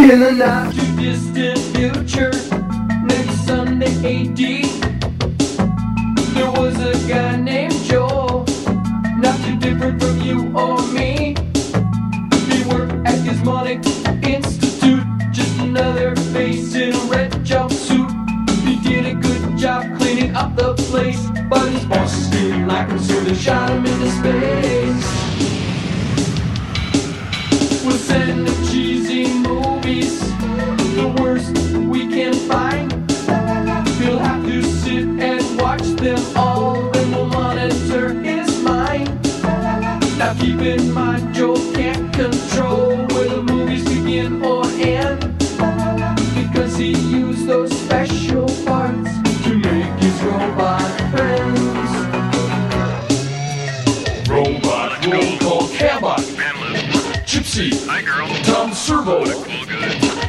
In the not too distant future, next Sunday AD, there was a guy named Joel, not too different from you or me. He worked at Gizmonic Institute, just another face in a red jumpsuit. He did a good job cleaning up the place, but his bosses didn't like him, so they shot him into space. We'll send him cheesy movies, the worst we can find. He'll have to sit and watch them all, then we'll monitor his mind. Now keep in mind, Joe can't control where the movies begin or end, because he used those special parts to make his robot friends. Robot roll call Cabot, Gypsy, Hi, girl. Tom Servo, All good.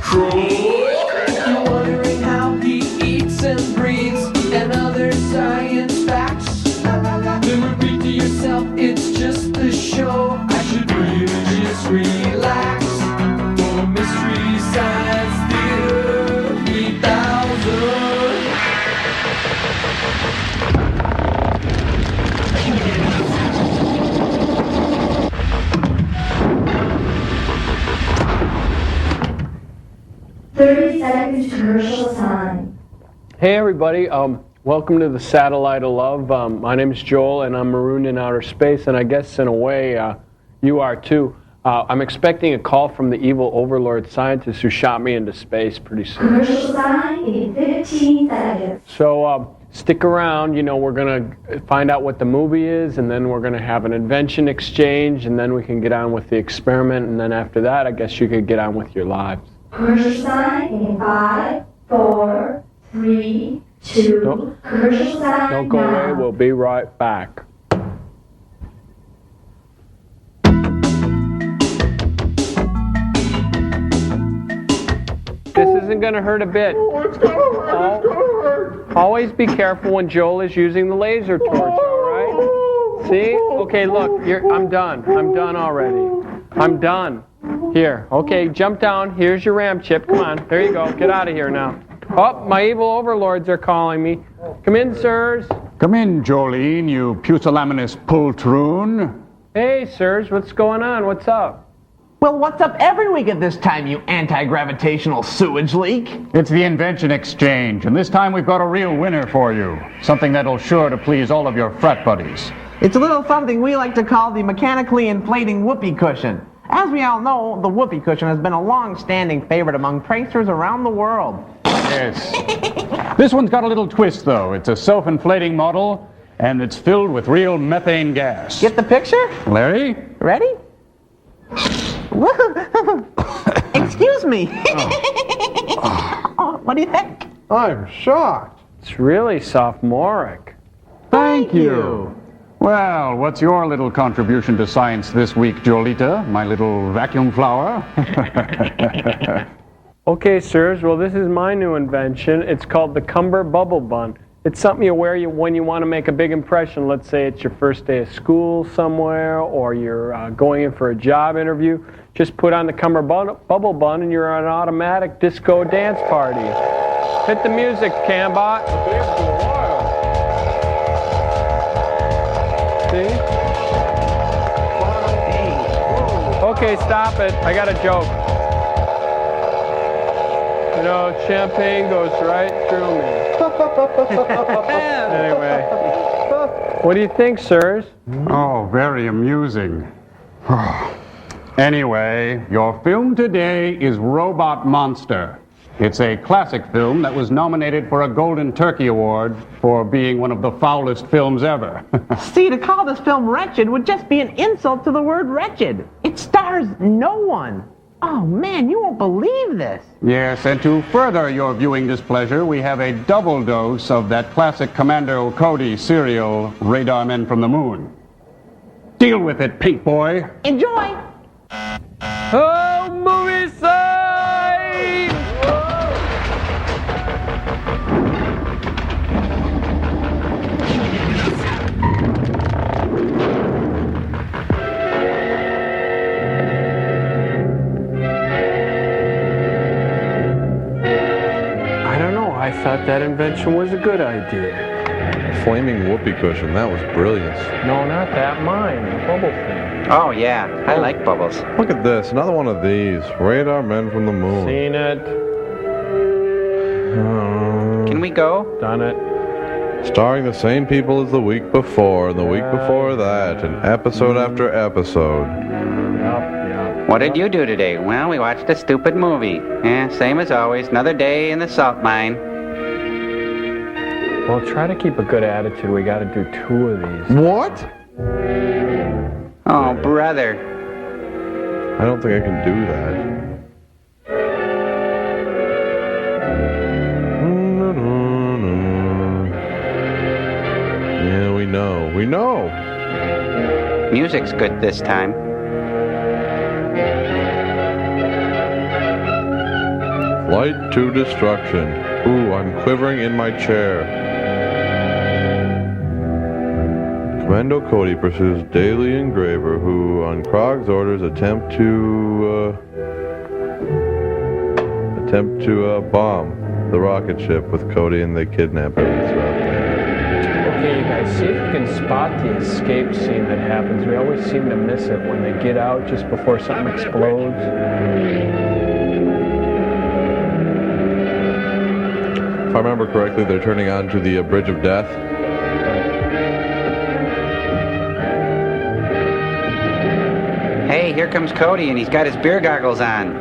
Troy. You're wondering how he eats and breathes and other science facts. Then repeat to yourself, it's just a show. I should really just relax. For Mystery Science Theater 3000. Seconds to commercial time. Hey everybody, welcome to the Satellite of Love. My name is Joel and I'm marooned in outer space, and I guess in a way you are too. I'm expecting a call from the evil overlord scientist who shot me into space pretty soon. Commercial time in 15 seconds. So stick around, we're going to find out what the movie is, and then we're going to have an invention exchange, and then we can get on with the experiment, and then after that I guess you could get on with your lives. Commercial sign in 5, 4, 3, 2. Commercial sign Don't go now. away, we'll be right back. This isn't going to hurt a bit. Always be careful when Joel is using the laser torch, all right? See? Okay, look, I'm done. I'm done already. I'm done. Here, okay, jump down. Here's your RAM chip. Come on, there you go. Get out of here now. Oh, my evil overlords are calling me. Come in, sirs. Come in, Jolene, you pusillanimous poltroon. Hey, sirs, what's going on? What's up? Well, what's up every week at this time, you anti-gravitational sewage leak? It's the invention exchange, and this time we've got a real winner for you. Something that'll sure to please all of your frat buddies. It's a little something we like to call the mechanically inflating whoopee cushion. As we all know, the whoopee cushion has been a long-standing favorite among pranksters around the world. Yes. This one's got a little twist, though. It's a self-inflating model, and it's filled with real methane gas. Get the picture? Larry? Ready? Excuse me. Oh, what do you think? I'm shocked. It's really sophomoric. Thank you. Well, what's your little contribution to science this week, Jolita, my little vacuum flower? Okay, sirs, well, this is my new invention. It's called the Cumber Bubble Bun. It's something you wear when you want to make a big impression. Let's say it's your first day of school somewhere, or you're going in for a job interview. Just put on the Cumber Bubble Bun and you're on an automatic disco dance party. Hit the music, Cambot. See? Okay, stop it. I got a joke. Champagne goes right through me. Anyway, what do you think, sirs? Oh, very amusing. Anyway, your film today is Robot Monster. It's a classic film that was nominated for a Golden Turkey Award for being one of the foulest films ever. See, to call this film wretched would just be an insult to the word wretched. It stars no one. Oh, man, you won't believe this. Yes, and to further your viewing displeasure, we have a double dose of that classic Commando Cody serial, Radar Men from the Moon. Deal with it, pink boy. Enjoy. Oh, movie side! I thought that invention was a good idea. Flaming whoopee cushion, that was brilliant. No, not that. Mine, the bubble thing. Oh, yeah. I like bubbles. Look at this, another one of these. Radar Men from the Moon. Seen it. Can we go? Done it. Starring the same people as the week before, and the week before that, and episode after episode. Yup. What did you do today? Well, we watched a stupid movie. Same as always. Another day in the salt mine. Well, try to keep a good attitude. We got to do 2 of these. What? Oh, brother. I don't think I can do that. Yeah, we know. We know. Music's good this time. Flight to destruction. Ooh, I'm quivering in my chair. Commando Cody pursues Daily Engraver, who, on Krog's orders, attempt to bomb the rocket ship with Cody, and they kidnap him and throughout there. Okay, you guys, see if you can spot the escape scene that happens. We always seem to miss it when they get out just before something explodes. If I remember correctly, they're turning onto the Bridge of Death. Hey, here comes Cody, and he's got his beer goggles on.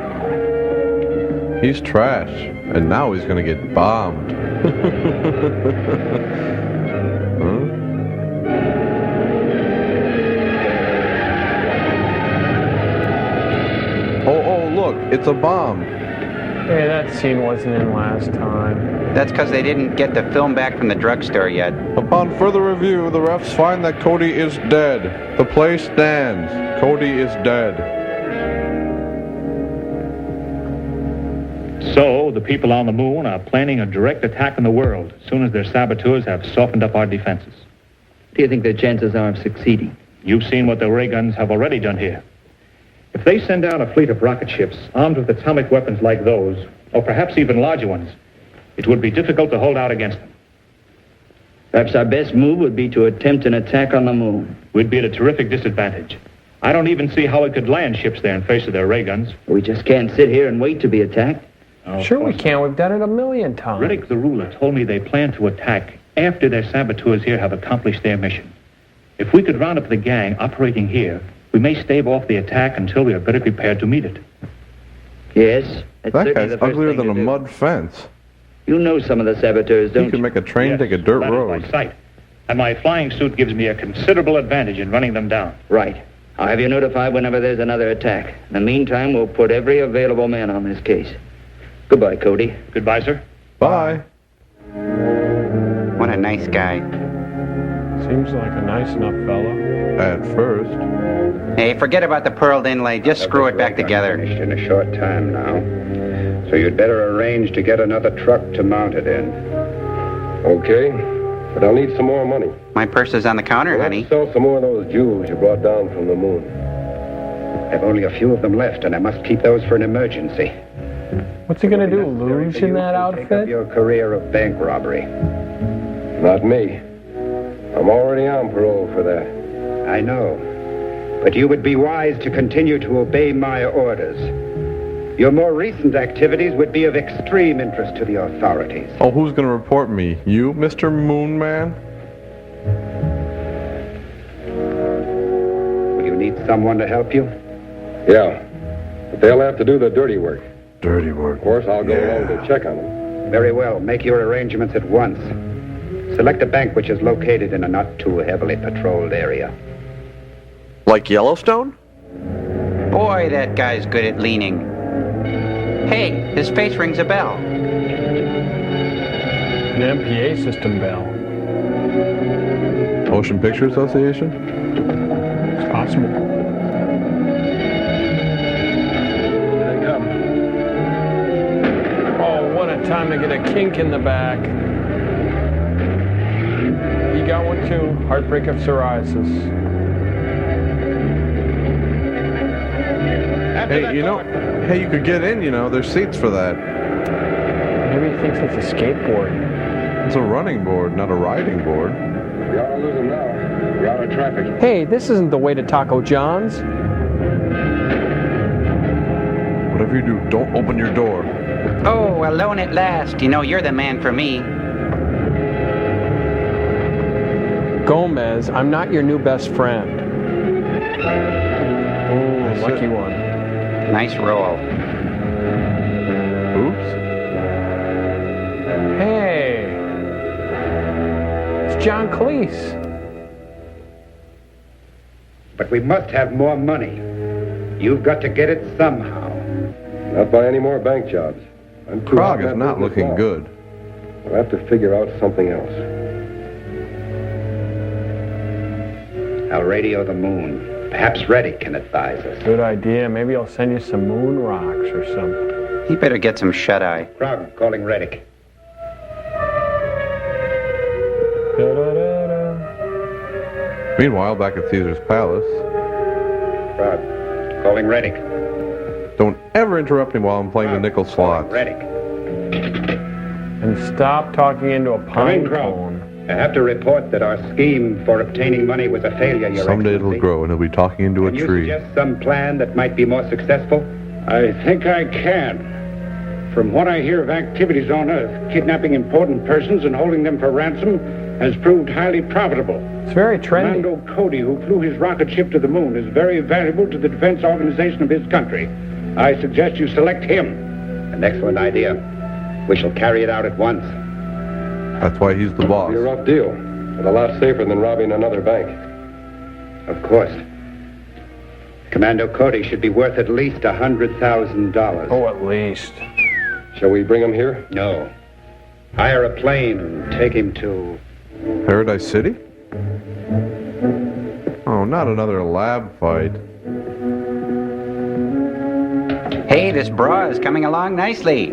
He's trash, and now he's gonna get bombed. Huh? Oh, look, it's a bomb. Hey, that scene wasn't in last time. That's because they didn't get the film back from the drugstore yet. Upon further review, the refs find that Cody is dead. The play stands. Cody is dead. So, the people on the moon are planning a direct attack on the world as soon as their saboteurs have softened up our defenses. What do you think their chances are of succeeding? You've seen what the ray guns have already done here. If they send out a fleet of rocket ships armed with atomic weapons like those, or perhaps even larger ones, it would be difficult to hold out against them. Perhaps our best move would be to attempt an attack on the moon. We'd be at a terrific disadvantage. I don't even see how we could land ships there in face of their ray guns. We just can't sit here and wait to be attacked. Oh, Sure we can. We've done it a million times. Riddick the ruler told me they plan to attack after their saboteurs here have accomplished their mission. If we could round up the gang operating here, we may stave off the attack until we are better prepared to meet it. Yes, that's That certainly guy's the first uglier thing than to a do. mud fence. You know some of the saboteurs, He don't could you? make a train Yes, take a dirt that is road. by sight. And my flying suit gives me a considerable advantage in running them down. Right. I'll have you notified whenever there's another attack. In the meantime, we'll put every available man on this case. Goodbye, Cody. Goodbye, sir. Bye. What a nice guy. Seems like a nice enough fellow. At first. Hey, forget about the pearled inlay. Just screw it back together. Finished in a short time now. So you'd better arrange to get another truck to mount it in. Okay, but I'll need some more money. My purse is on the counter, honey. Let's sell some more of those jewels you brought down from the moon. I've only a few of them left, and I must keep those for an emergency. What's he gonna do? Lose in that Take up outfit? your career of bank robbery. Not me. I'm already on parole for that. I know. But you would be wise to continue to obey my orders. Your more recent activities would be of extreme interest to the authorities. Oh, who's gonna report me? You, Mr. Moon Man? Will you need someone to help you? Yeah, but they'll have to do the dirty work. Dirty work. Of course, I'll go along to check on them. Very well. Make your arrangements at once. Select a bank which is located in a not too heavily patrolled area. Like Yellowstone? Boy, that guy's good at leaning. Hey, his face rings a bell. An MPA system bell. Motion Picture Association? It's possible. Here they come. Oh, what a time to get a kink in the back. You got one too. Heartbreak of psoriasis. Hey, you know, hey, you could get in, you know. There's seats for that. Maybe Maybe he thinks it's a skateboard. It's a running board, not a riding board. We ought to lose him now. We're out of traffic. Hey, this isn't the way to Taco John's. Whatever you do, don't open your door. Oh, alone at last. You know, you're the man for me. Gomez, I'm not your new best friend. Ooh, lucky one. Nice roll. Oops. Hey, it's John Cleese. But we must have more money. You've got to get it somehow. Not by any more bank jobs. I'm too Prague hot is in not that business looking now. good. We'll have to figure out something else. I'll radio the moon. Perhaps Reddick can advise us. Good idea. Maybe I'll send you some moon rocks or something. He better get some shut-eye. Krog calling Reddick. Da-da-da-da. Meanwhile, back at Caesar's Palace. Krog calling Reddick. Don't ever interrupt me while I'm playing the nickel slots. Reddick. And stop talking into a pine Krog. cone. I have to report that our scheme for obtaining money was a failure, Your Someday Excellency. it'll grow and he'll be talking into Can a you tree. suggest some plan that might be more successful? I think I can. From what I hear of activities on Earth, kidnapping important persons and holding them for ransom has proved highly profitable. It's very trendy. Commando Cody, who flew his rocket ship to the moon, is very valuable to the defense organization of his country. I suggest you select him. An excellent idea. We shall carry it out at once. That's why he's the boss. It'll be a rough deal, but a lot safer than robbing another bank. Of course. Commando Cody should be worth at least $100,000. Oh, at least. Shall we bring him here? No. Hire a plane and take him to... Paradise City? Oh, not another lab fight. Hey, this bra is coming along nicely.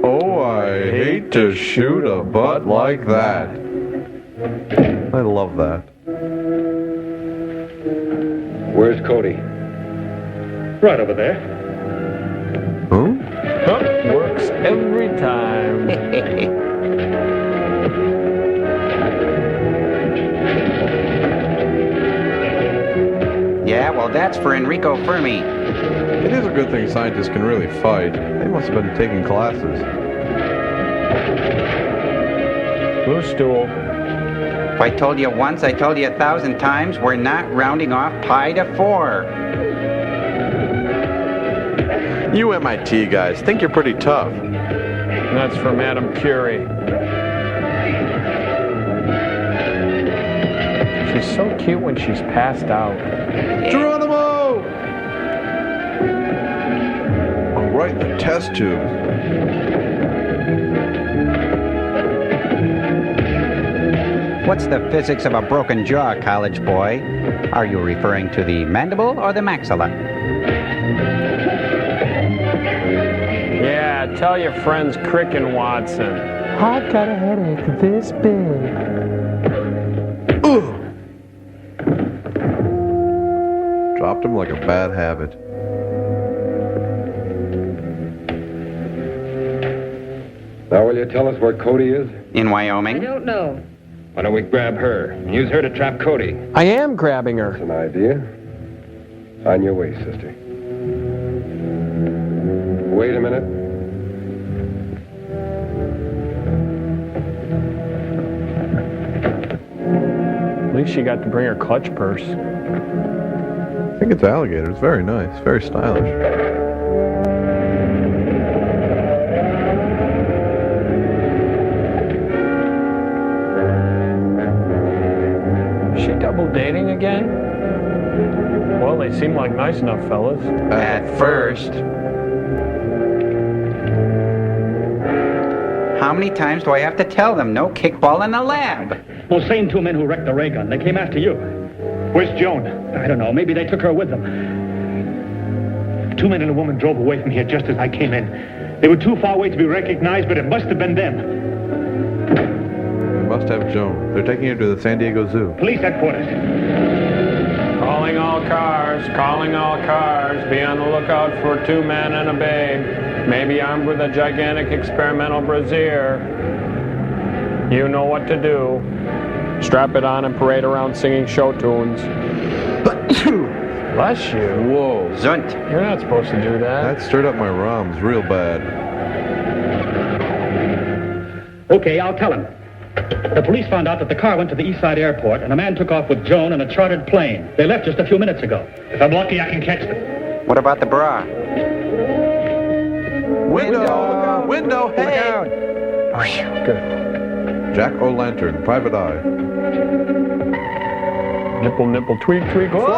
Oh, I hate to shoot a butt like that. I love that. Where's Cody? Right over there. Huh? Huh, works every time. Yeah, well, that's for Enrico Fermi. It is a good thing scientists can really fight. They must have been taking classes. Blue stool. If I told you once, I told you 1,000 times, we're not rounding off pi to 4. You MIT guys think you're pretty tough. That's for Madame Curie. She's so cute when she's passed out. Geronimo! Oh, right in the test tube. What's the physics of a broken jaw, college boy? Are you referring to the mandible or the maxilla? Yeah, tell your friends Crick and Watson. I've got a headache this big. Ugh. Dropped him like a bad habit. Now will you tell us where Cody is? In Wyoming? I don't know. Why don't we grab her and use her to trap Cody? I am grabbing her. That's an idea. On your way, sister. Wait a minute. At least she got to bring her clutch purse. I think it's alligator. It's very nice. Very stylish. Is she double dating again? Well, they seem like nice enough fellas. At first. How many times do I have to tell them no kickball in the lab? Well, same two men who wrecked the ray gun. They came after you. Where's Joan? I don't know. Maybe they took her with them. 2 men and a woman drove away from here just as I came in. They were too far away to be recognized, but it must have been them. They must have Joan. They're taking her to the San Diego Zoo. Police headquarters. Calling Calling all cars, calling all cars. Be on the lookout for 2 men and a babe. Maybe armed with a gigantic experimental brassiere. You know what to do. Strap it on and parade around singing show tunes. Bless you. Whoa. Zunt. You're not supposed to do that. That stirred up my ROMs real bad. Okay, I'll tell him. The police found out that the car went to the East Side Airport, and a man took off with Joan in a chartered plane. They left just a few minutes ago. If I'm lucky, I can catch them. What about the bra? Window! Window! Hey! Good. Jack O'Lantern, private eye. Nipple, nipple, tweak, tweak. Fly!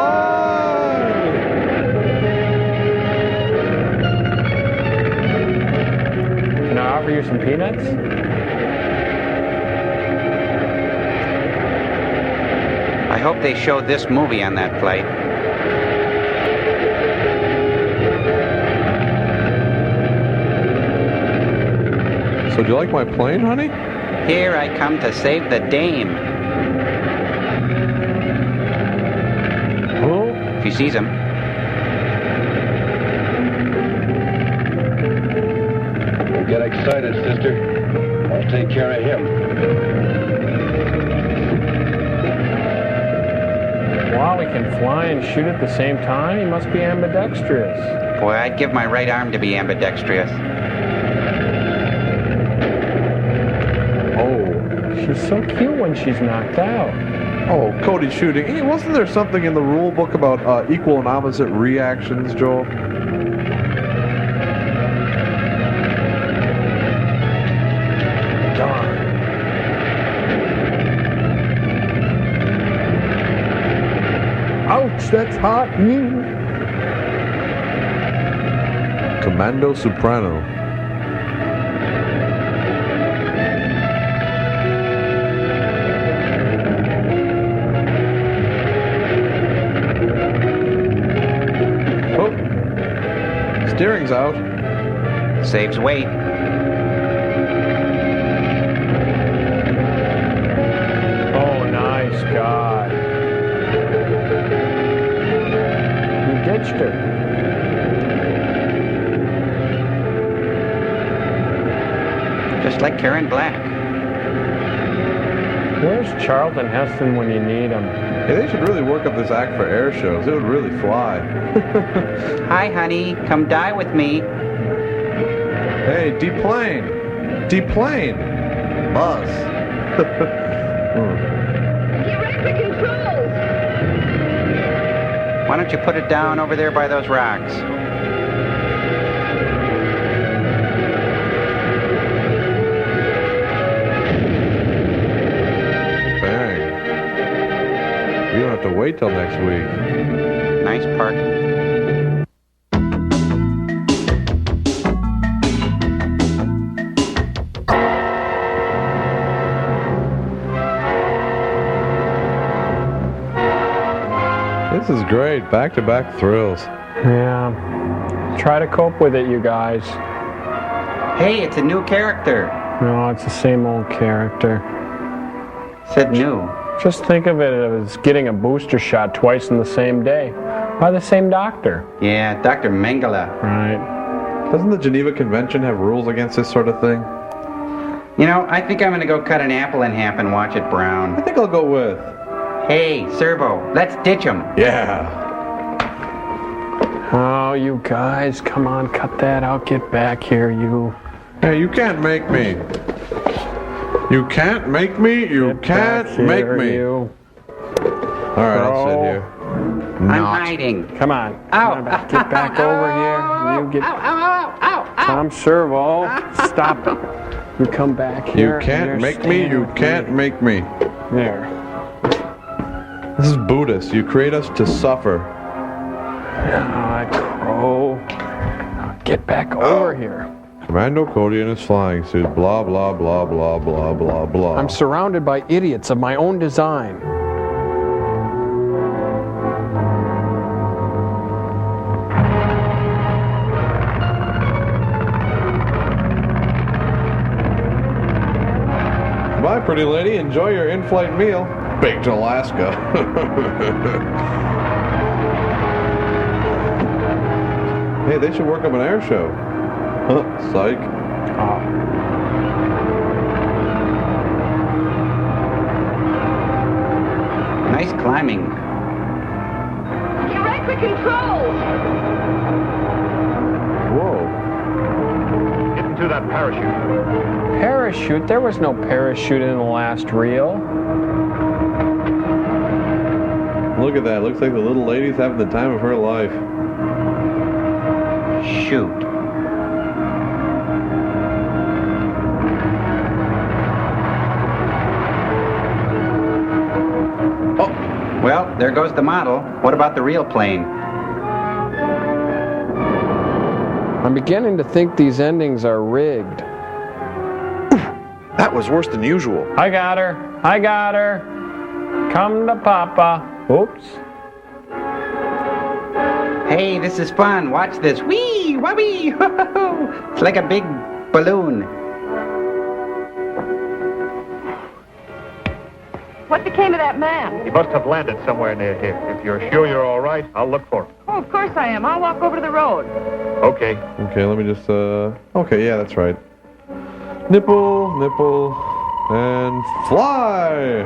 Can I offer you some peanuts? I hope they showed this movie on that flight. So do you like my plane, honey? Here I come to save the dame. Who? She sees him. Don't get excited, sister. I'll take care of him. Wow, he can fly and shoot at the same time? He must be ambidextrous. Boy, I'd give my right arm to be ambidextrous. Oh. She's so cute when she's knocked out. Oh, Cody shooting. Hey, wasn't there something in the rule book about equal and opposite reactions, Joel? Darn. Ouch, that's hot. Commando Soprano. Oh, steering's out. Saves weight. Oh, nice guy. You ditched her. Just like Karen Black. Where's Charlton Heston when you need him? Hey, they should really work up this act for air shows. It would really fly. Hi, honey. Come die with me. Hey, deplane. Deplane. Buzz. Get ready for controls! Why don't you put it down over there by those rocks? You don't have to wait till next week. Nice parking. This is great. Back-to-back thrills. Yeah. Try to cope with it, you guys. Hey, it's a new character. No, it's the same old character. Said new. Just think of it as getting a booster shot twice in the same day by the same doctor. Yeah, Dr. Mengele. Right. Doesn't the Geneva Convention have rules against this sort of thing? You know, I think I'm going to go cut an apple in half and watch it brown. I think I'll go with. Hey, Servo, let's ditch him. Yeah. Oh, you guys, come on, cut that out. Get back here, you. Hey, you can't make me. You can't make me. You can't make me. You. All right, I'll sit here. I'm hiding. Come on. Ow. Get back over here. You get. Ow, ow, ow, ow, ow. Tom Servo, stop it. You come back here. You can't make me. You can't make me. There. This is Buddhist. You create us to suffer. Ah, crow. Now get back over here. Commando Cody in his flying suit. Blah, blah, blah, blah, blah, blah, blah. I'm surrounded by idiots of my own design. Bye, pretty lady. Enjoy your in-flight meal. Baked Alaska. Hey, they should work up an air show. Huh, psych. Nice climbing. Direct the controls! Whoa. Get into that parachute. Parachute? There was no parachute in the last reel. Look at that. Looks like the little lady's having the time of her life. Shoot. Oh, well, there goes the model. What about the real plane? I'm beginning to think these endings are rigged. That was worse than usual. I got her. I got her. Come to Papa. Oops. Hey, this is fun. Watch this. Whee! Wubby! It's like a big balloon. What became of that man? He must have landed somewhere near here. If you're sure you're all right, I'll look for him. Oh, of course I am. I'll walk over to the road. Okay. Okay, let me just, okay, yeah, that's right. Nipple, nipple, and fly!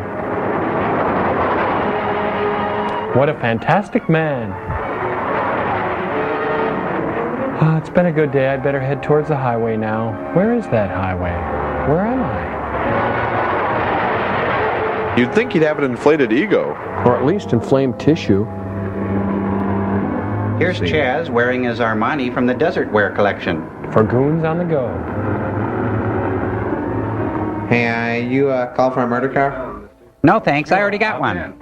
What a fantastic man. It's been a good day. I'd better head towards the highway now. Where is that highway? Where am I? You'd think he'd have an inflated ego. Or at least inflamed tissue. Here's Chaz wearing his Armani from the Desert Wear collection. For goons on the go. Hey, you call for a murder car? No thanks, I already got one.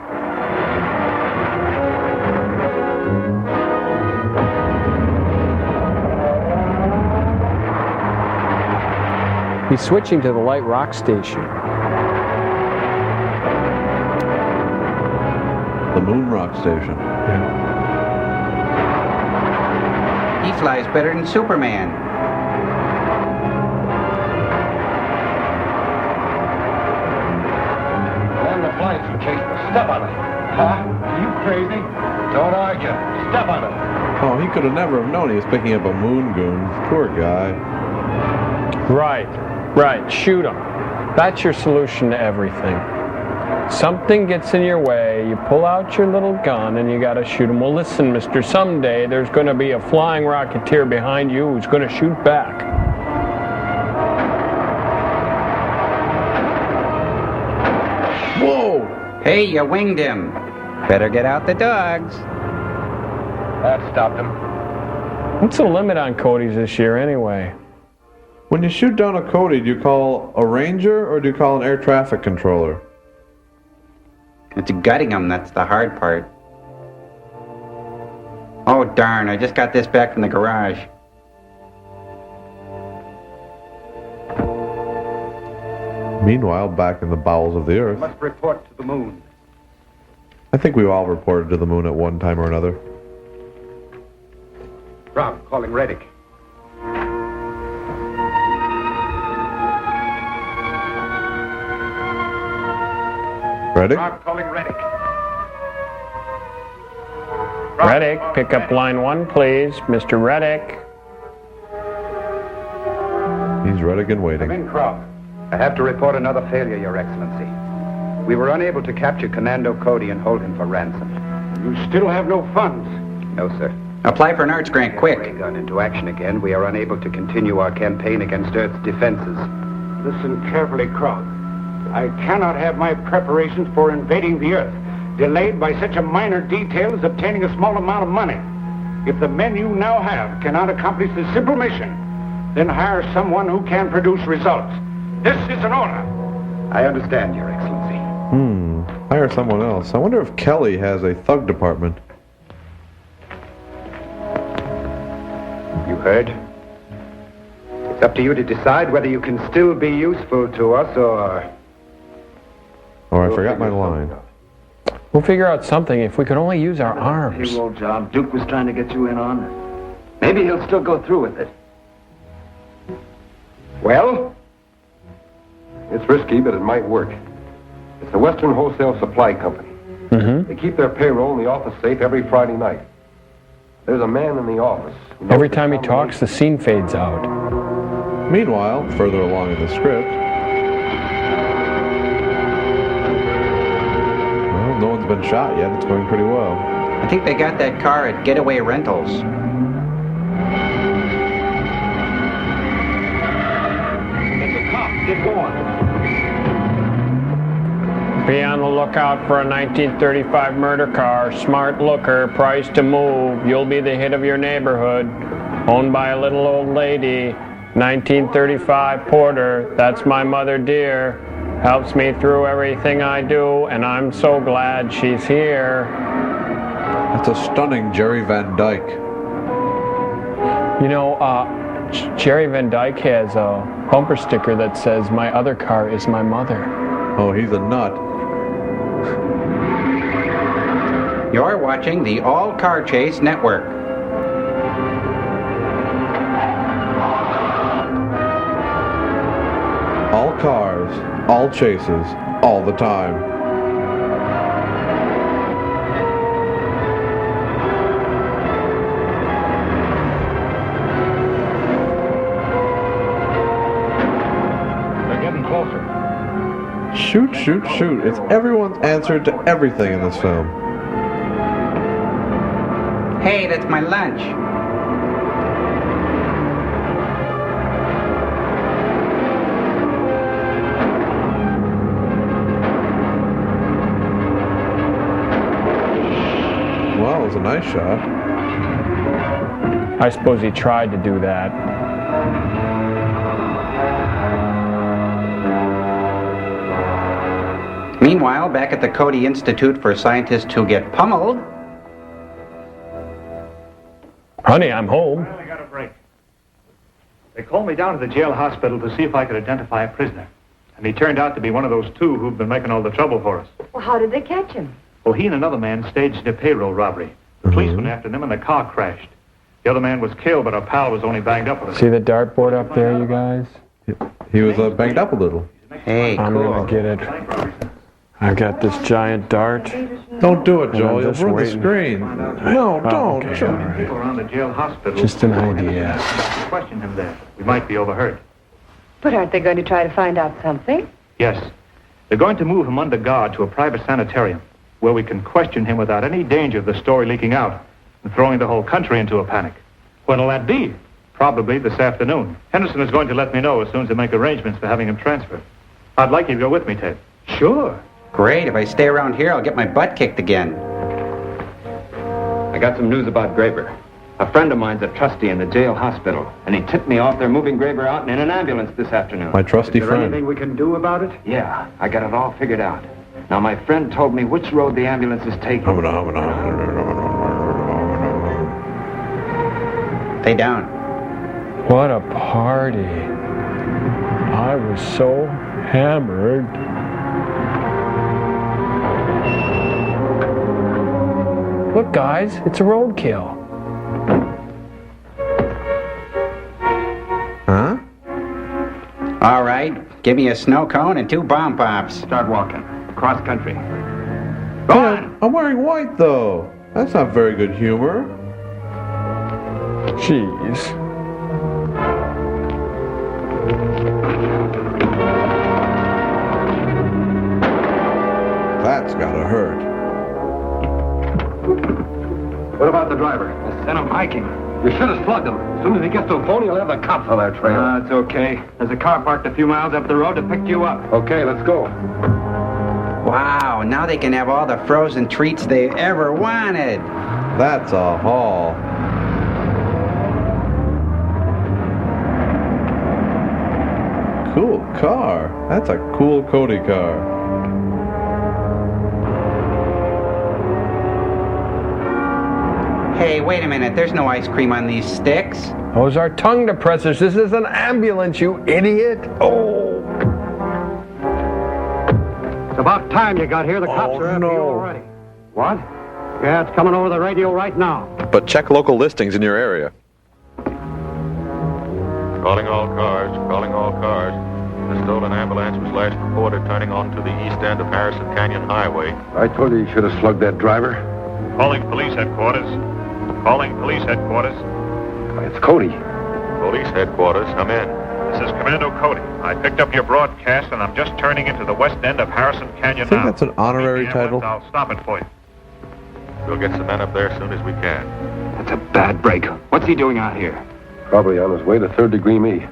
He's switching to the light rock station. The Moon Rock Station. He flies better than Superman. Land the flights for chase. Step on it. Huh? Are you crazy? Don't argue. Step on it. Oh, he could have never have known he was picking up a moon goon. Poor guy. Right. Shoot him. That's your solution to everything. Something gets in your way, you pull out your little gun and you gotta shoot him. Well, listen, mister, someday there's gonna be a flying rocketeer behind you who's gonna shoot back. Whoa! Hey, you winged him. Better get out the dogs. That stopped him. What's the limit on Cody's this year anyway? When you shoot down a Cody, do you call a ranger or do you call an air traffic controller? It's gutting him, that's the hard part. Oh darn, I just got this back from the garage. Meanwhile, back in the bowels of the earth. Must report to the moon. I think we've all reported to the moon at one time or another. Rob, calling Reddick. Ready? Rob, calling Reddick. Reddick, pick up line 1, please. Mr. Reddick. He's Reddick and Come waiting. in, Croft. I have to report another failure, Your Excellency. We were unable to capture Commando Cody and hold him for ransom. You still have no funds. No, sir. Apply for an arts grant, quick. Ray gun into action again. We are unable to continue our campaign against Earth's defenses. Listen carefully, Croft. I cannot have my preparations for invading the Earth delayed by such a minor detail as obtaining a small amount of money. If the men you now have cannot accomplish this simple mission, then hire someone who can produce results. This is an order. I understand, Your Excellency. Hire someone else. I wonder if Kelly has a thug department. You heard? It's up to you to decide whether you can still be useful to us or... Or I forgot my line. We'll figure out something if we could only use our arms. Payroll job Duke was trying to get you in on. Maybe he'll still go through with it. Well? It's risky, but it might work. It's the Western Wholesale Supply Company. They keep their payroll in the office safe every Friday night. There's a man in the office. Every time he talks, the scene fades out. Meanwhile, further along in the script, well, no one's been shot yet. It's going pretty well. I think they got that car at Getaway Rentals. It's a cop. Get going. Be on the lookout for a 1935 murder car, smart looker, price to move. You'll be the hit of your neighborhood. Owned by a little old lady. 1935 Porter. That's my mother dear. Helps me through everything I do, and I'm so glad she's here. That's a stunning Jerry Van Dyke. You know, Jerry Van Dyke has a bumper sticker that says, "My other car is my mother." Oh, he's a nut. You're watching the All Car Chase Network. All cars, all chases, all the time. They're getting closer. Shoot, shoot, shoot. It's everyone's answer to everything in this film. Hey, that's my lunch. Well, it was a nice shot. I suppose he tried to do that. Meanwhile, back at the Cody Institute for Scientists Who Get Pummeled. Honey, I'm home. I only got a break. They called me down to the jail hospital to see if I could identify a prisoner. And he turned out to be one of those two who've been making all the trouble for us. Well, how did they catch him? Well, he and another man staged a payroll robbery. The police went after them and the car crashed. The other man was killed, but our pal was only banged up a little. See the dartboard up there, you guys? He was banged up a little. Hey, I'm gonna get it. I've got this giant dart. Don't do it, And Joel. I'm You'll just ruin the waiting. screen. No, don't. okay. Joel. People around the jail hospital. Just an idea. Question him there. We might be overheard. But aren't they going to try to find out something? Yes. They're going to move him under guard to a private sanitarium where we can question him without any danger of the story leaking out and throwing the whole country into a panic. When'll that be? Probably this afternoon. Henderson is going to let me know as soon as they make arrangements for having him transferred. I'd like you to go with me, Ted. Sure. Great, if I stay around here, I'll get my butt kicked again. I got some news about Graber. A friend of mine's a trustee in the jail hospital, and he tipped me off they're moving Graber out in an ambulance this afternoon. My trusty Is there friend. anything we can do about it? Yeah, I got it all figured out. Now, my friend told me which road the ambulance is taking. Stay down. What a party. I was so hammered. Look, guys, it's a roadkill. Huh? All right, give me a snow cone and 2 bomb pops. Start walking. Cross country. Go on. I'm wearing white, though. That's not very good humor. Jeez. That's gotta hurt. What about the driver? I sent him hiking. You should have slugged him. As soon as he gets to the phone, he'll have the cops on that trail. It's okay. There's a car parked a few miles up the road to pick you up. Okay, let's go. Wow, now they can have all the frozen treats they ever wanted. That's a haul. Cool car. That's a cool Cody car. Hey, wait a minute, there's no ice cream on these sticks. Those are tongue depressors. This is an ambulance, you idiot. Oh. It's about time you got here. The cops are after you already. What? Yeah, it's coming over the radio right now. But check local listings in your area. Calling all cars, calling all cars. The stolen ambulance was last reported turning onto the east end of Harrison Canyon Highway. I told you you should have slugged that driver. Calling police headquarters. Calling police headquarters. It's Cody. Police headquarters, come in. This is Commando Cody. I picked up your broadcast, and I'm just turning into the west end of Harrison Canyon I think now. that's an honorary title. I'll stop it for you. We'll get some men up there as soon as we can. That's a bad break. What's he doing out here? Probably on his way to third degree me.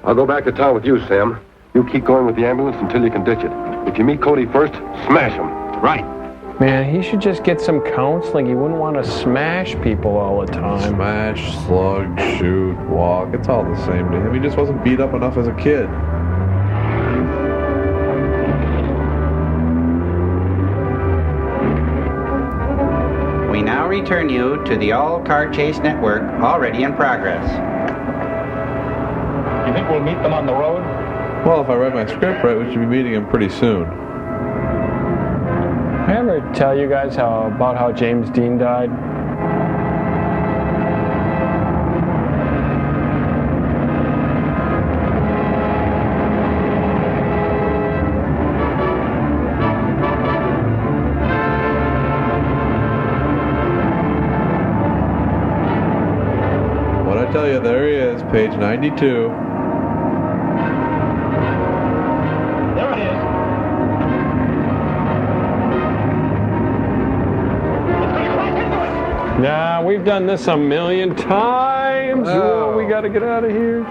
I'll go back to town with you, Sam. You keep going with the ambulance until you can ditch it. If you meet Cody first, smash him. Right. Man, he should just get some counseling. He wouldn't want to smash people all the time. Smash, slug, shoot, walk. It's all the same to him. He just wasn't beat up enough as a kid. We now return you to the all-car chase network already in progress. You think we'll meet them on the road? Well, if I read my script right, we should be meeting him pretty soon. I ever tell you guys about how James Dean died? What'd I tell you? There he is, page 92. There it is. Nah, we've done this a million times. Oh, we got to get out of here.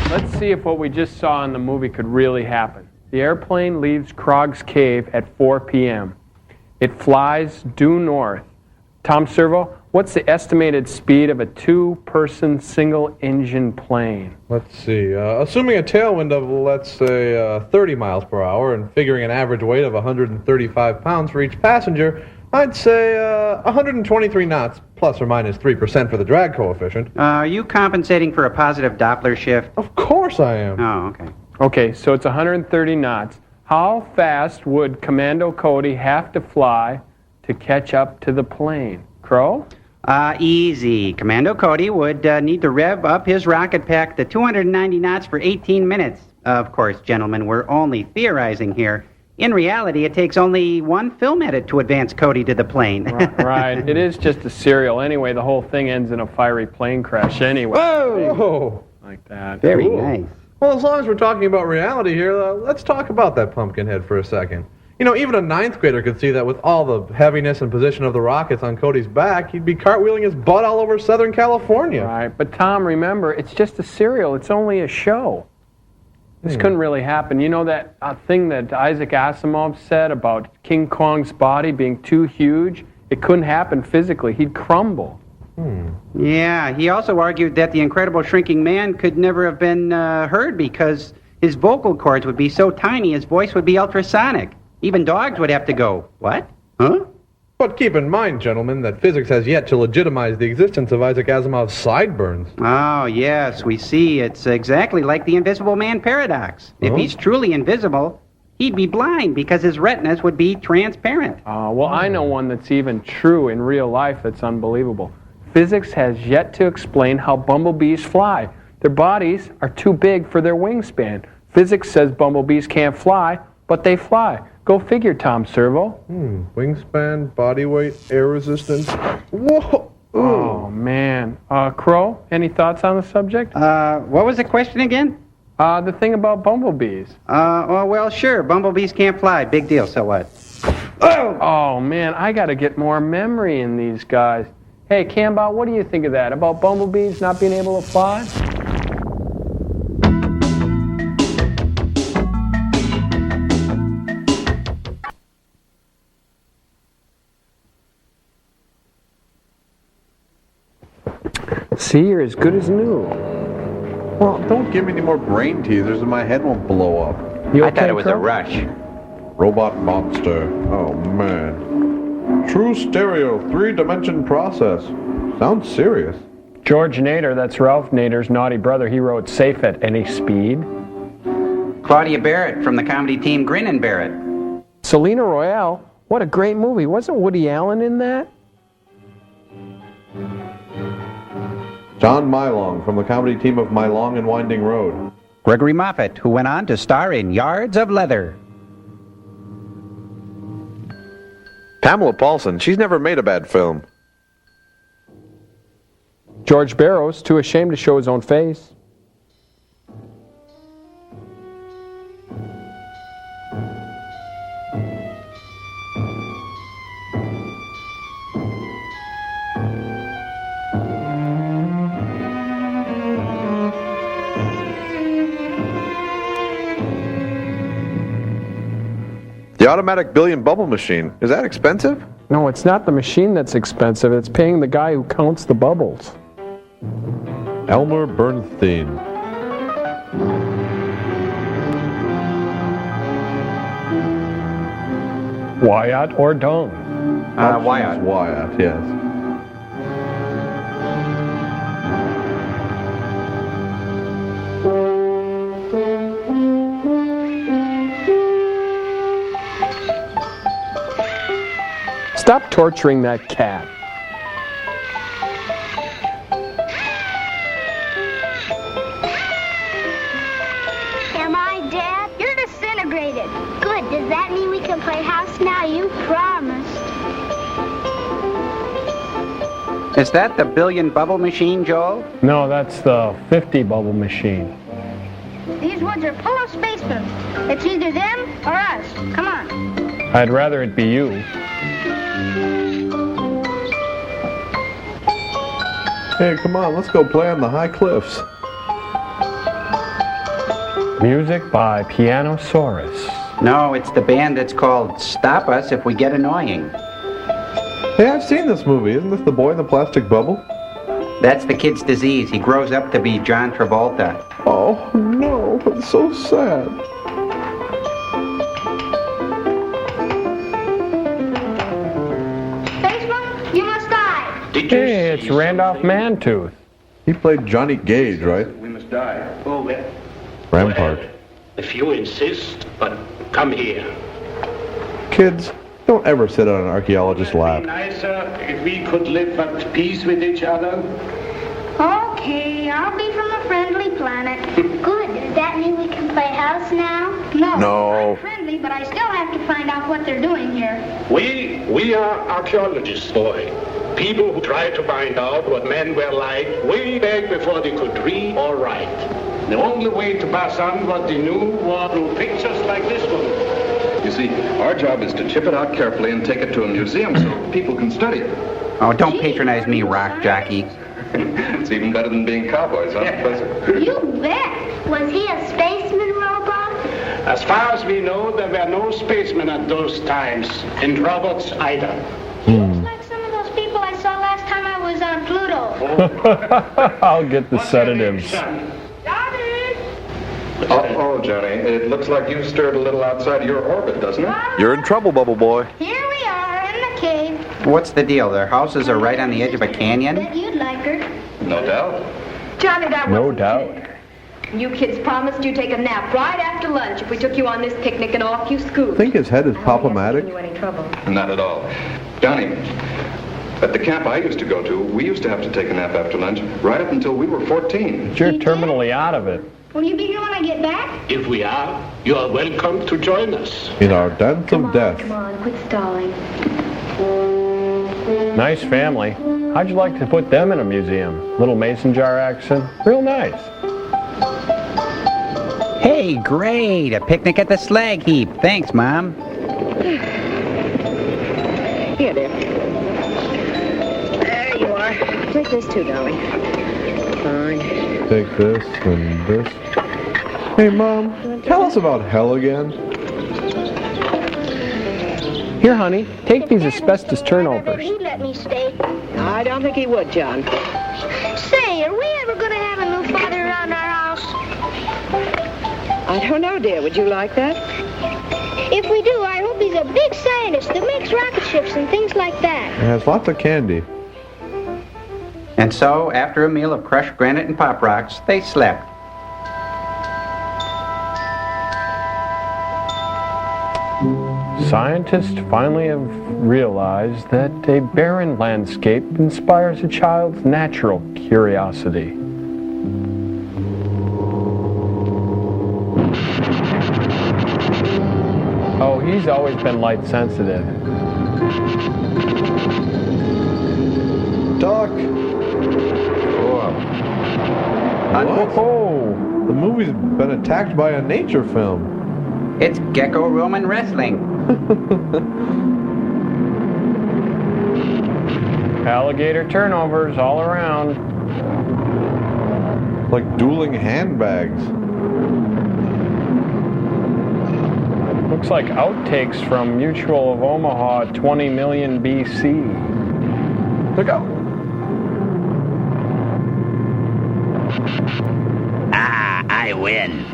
Let's see if what we just saw in the movie could really happen. The airplane leaves Krog's Cave at 4 p.m. It flies due north. Tom Servo, what's the estimated speed of a two-person single-engine plane? Let's see. Assuming a tailwind of, let's say, 30 miles per hour and figuring an average weight of 135 pounds for each passenger, I'd say 123 knots, plus or minus 3% for the drag coefficient. Are you compensating for a positive Doppler shift? Of course I am. Oh, okay. Okay, so it's 130 knots. How fast would Commando Cody have to fly to catch up to the plane? Crow? Easy. Commando Cody would need to rev up his rocket pack to 290 knots for 18 minutes. Of course, gentlemen, we're only theorizing here. In reality, it takes only one film edit to advance Cody to the plane. Right. It is just a serial. Anyway, the whole thing ends in a fiery plane crash anyway. Whoa! Like that. Very Cool. nice. Well, as long as we're talking about reality here, let's talk about that Pumpkinhead for a second. You know, even a ninth grader could see that with all the heaviness and position of the rockets on Cody's back, he'd be cartwheeling his butt all over Southern California. Right. But Tom, remember, it's just a serial. It's only a show. This couldn't really happen. You know that thing that Isaac Asimov said about King Kong's body being too huge? It couldn't happen physically. He'd crumble. Yeah, he also argued that the Incredible Shrinking Man could never have been heard because his vocal cords would be so tiny his voice would be ultrasonic. Even dogs would have to go, what? Huh? But keep in mind, gentlemen, that physics has yet to legitimize the existence of Isaac Asimov's sideburns. Oh, yes, we see. It's exactly like the Invisible Man paradox. If he's truly invisible, he'd be blind because his retinas would be transparent. Well, I know one that's even true in real life that's unbelievable. Physics has yet to explain how bumblebees fly. Their bodies are too big for their wingspan. Physics says bumblebees can't fly, but they fly. Go figure, Tom Servo. Wingspan, body weight, air resistance. Whoa! Oh, man. Crow, any thoughts on the subject? What was the question again? The thing about bumblebees. Well, sure. Bumblebees can't fly. Big deal. So what? Oh, man, I got to get more memory in these guys. Hey, Cambot, what do you think of that? About bumblebees not being able to fly? See, you're as good as new. Well, don't give me any more brain teasers and my head won't blow up. I thought it was a rush. Robot monster. Oh, man. True stereo, 3-dimension process. Sounds serious. George Nader, that's Ralph Nader's naughty brother, he wrote Safe at Any Speed. Claudia Barrett from the comedy team Grin and Barrett. Selena Royale, What a great movie. Wasn't Woody Allen in that? John Mylong from the comedy team of Mylong and Winding Road. Gregory Moffat, who went on to star in Yards of Leather. Pamela Paulson, she's never made a bad film. George Barrows, too ashamed to show his own face. The automatic billion bubble machine, is that expensive? No, it's not the machine that's expensive. It's paying the guy who counts the bubbles. Elmer Bernstein. Wyatt or Dong? Wyatt. Wyatt, yes. Stop torturing that cat. Am I, Dad? You're disintegrated. Good. Does that mean we can play house now? You promised. Is that the billion bubble machine, Joel? No, that's the 50 bubble machine. These woods are full of spacemen. It's either them or us. Come on. I'd rather it be you. Hey, come on, let's go play on the high cliffs. Music by Pianosaurus. No, it's the band that's called Stop Us If We Get Annoying. Hey, I've seen this movie. Isn't this the boy in the plastic bubble? That's the kid's disease. He grows up to be John Travolta. Oh, no, it's so sad. Spaceman, you must die. Hey, it's Randolph Mantooth. He played Johnny Gage, right? We must die. Oh, well. Rampart. If you insist, but come here. Kids, don't ever sit on an archaeologist's lap. Nicer if we could live at peace with each other. Okay, I'll be from a friendly planet. Good. Does that mean we can play house now? No. No. I'm friendly, but I still have to find out what they're doing here. We are archaeologists, boy. People who try to find out what men were like way back before they could read or write. The only way to pass on what they knew was through pictures like this one. You see, our job is to chip it out carefully and take it to a museum so people can study it. Oh, don't patronize me, rock jockey. It's even better than being cowboys, huh, Professor? You bet. Was he a spaceman robot? As far as we know, there were no spacemen at those times, and robots either. Looks like some of those people I saw last time I was on Pluto. I'll get the sedatives. Oh, Johnny, it looks like you stirred a little outside your orbit, doesn't it? You're in trouble, Bubble Boy. Here we are in the cave. What's the deal? Their houses are right on the edge of a canyon? Bet you'd like her. No doubt. Johnny, that No wasn't doubt. fair. You kids promised you'd take a nap right after lunch if we took you on this picnic and off you scoot. Think his head is pop-o-matic? You any trouble? Not at all. Johnny, at the camp I used to go to, we used to have to take a nap after lunch right up until we were 14. But you're terminally out of it. Will you be here when I get back? If we are, you are welcome to join us. In our dance of death. Come on, quit stalling. Nice family. How'd you like to put them in a museum? Little mason jar accent. Real nice. Hey, great! A picnic at the slag heap. Thanks, Mom. Here, dear. There you are. Take this too, darling. Fine. Take this and this. Hey, Mom, tell us about hell again. Here, honey, take these asbestos turnovers. He'd let me stay. I don't think he would, John. Say, are we ever going to have a new father around our house? I don't know, dear. Would you like that? If we do, I hope he's a big scientist that makes rocket ships and things like that. It has lots of candy. And so, after a meal of crushed granite and pop rocks, they slept. Scientists finally have realized that a barren landscape inspires a child's natural curiosity. Oh, he's always been light sensitive. Duck! Oh. The movie's been attacked by a nature film. It's Gecko-Roman wrestling. Alligator turnovers all around. Like dueling handbags. Looks like outtakes from Mutual of Omaha 20 million BC. Look out! Ah, I win.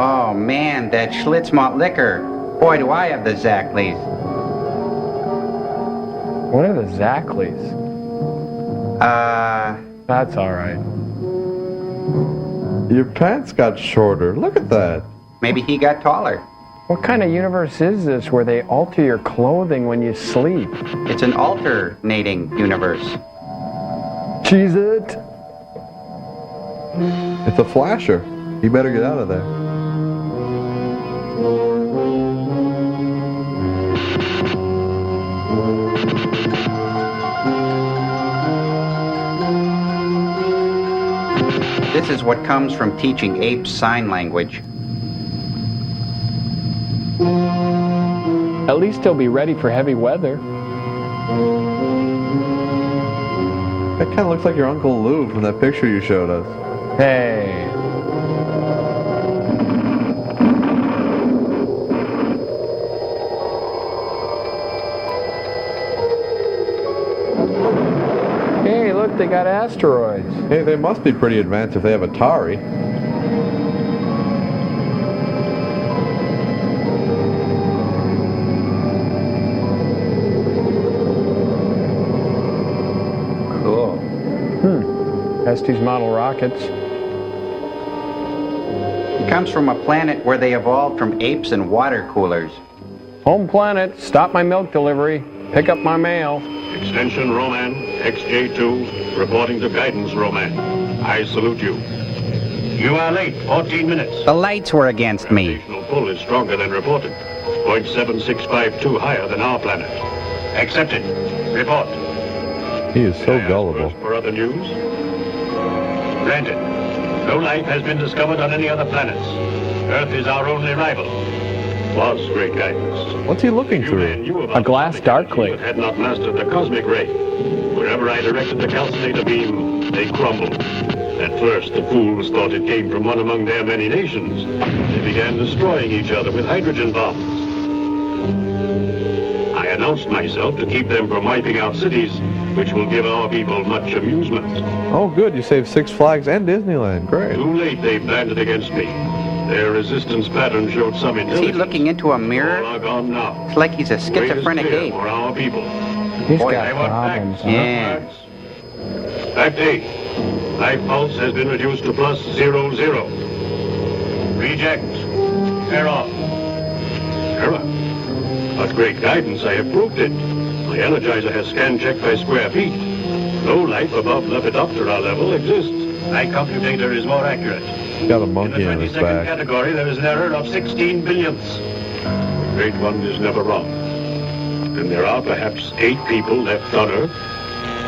Oh man, that Schlitz malt liquor. Boy, do I have the Zackleys. What are the Zackleys? That's alright. Your pants got shorter. Look at that. Maybe he got taller. What kind of universe is this where they alter your clothing when you sleep? It's an alternating universe. Cheese it. It's a flasher. You better get out of there. This is what comes from teaching apes sign language. At least he'll be ready for heavy weather. That kind of looks like your Uncle Lou from that picture you showed us. Hey. Hey, look, they got asteroids. Hey, they must be pretty advanced if they have Atari. Estes model rockets. It comes from a planet where they evolved from apes and water coolers. Home planet, stop my milk delivery. Pick up my mail. Extension Roman, XJ2, reporting to guidance Roman. I salute you. You are late, 14 minutes. The lights were against me. Gravitational pull is stronger than reported. 0.7652 higher than our planet. Accepted. Report. He is so gullible. For other news? Granted. No life has been discovered on any other planets. Earth is our only rival. Was great guidance. What's he looking through? A glass darkly. Had not mastered the cosmic ray. Wherever I directed the calcinator beam, they crumbled. At first, the fools thought it came from one among their many nations. They began destroying each other with hydrogen bombs. I announced myself to keep them from wiping out cities, which will give our people much amusement. Oh, good. You saved Six Flags and Disneyland. Great. Too late they banded against me. Their resistance pattern showed some Is intelligence. he looking into a mirror? All are gone now. It's like he's a schizophrenic Greatest fear ape. for our people. He's Boy, got I want problems, facts. huh? Yeah. Fact A. Life pulse has been reduced to +00. Reject. Error. Error. But great guidance, I have proved it. My energizer has scan checked by square feet. No life above Lepidoptera level exists. My computator is more accurate. Got a monkey on his 22nd back. category, there is an error of 16 billionths. The Great One is never wrong. And there are perhaps 8 people left on Earth.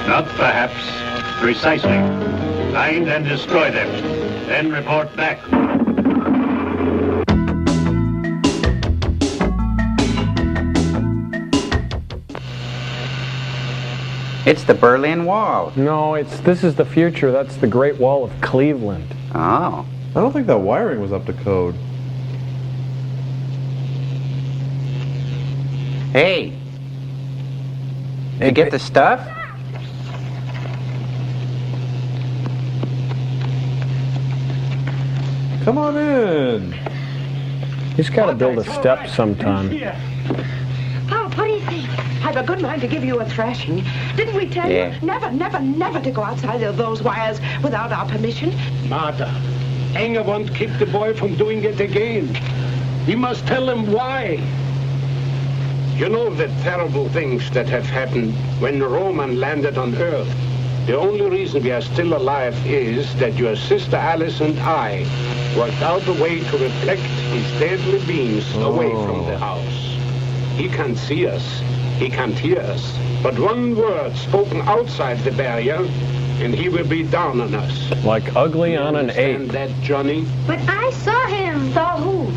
Not perhaps, precisely. Find and destroy them. Then report back. It's the Berlin Wall. No, this is the future. That's the Great Wall of Cleveland. Oh. I don't think that wiring was up to code. Hey. Did you get the stuff? Come on in. He's got to build a step sometime. Oh, what do you think? I've a good mind to give you a thrashing. Didn't we tell you never to go outside of those wires without our permission? Martha, Anger won't keep the boy from doing it again. We must tell him why. You know the terrible things that have happened when Roman landed on Earth. The only reason we are still alive is that your sister Alice and I worked out a way to reflect his deadly beams away from the house. He can't see us, he can't hear us, but one word spoken outside the barrier, and he will be down on us. Like ugly on an ape. That, Johnny? But I saw him. Saw who?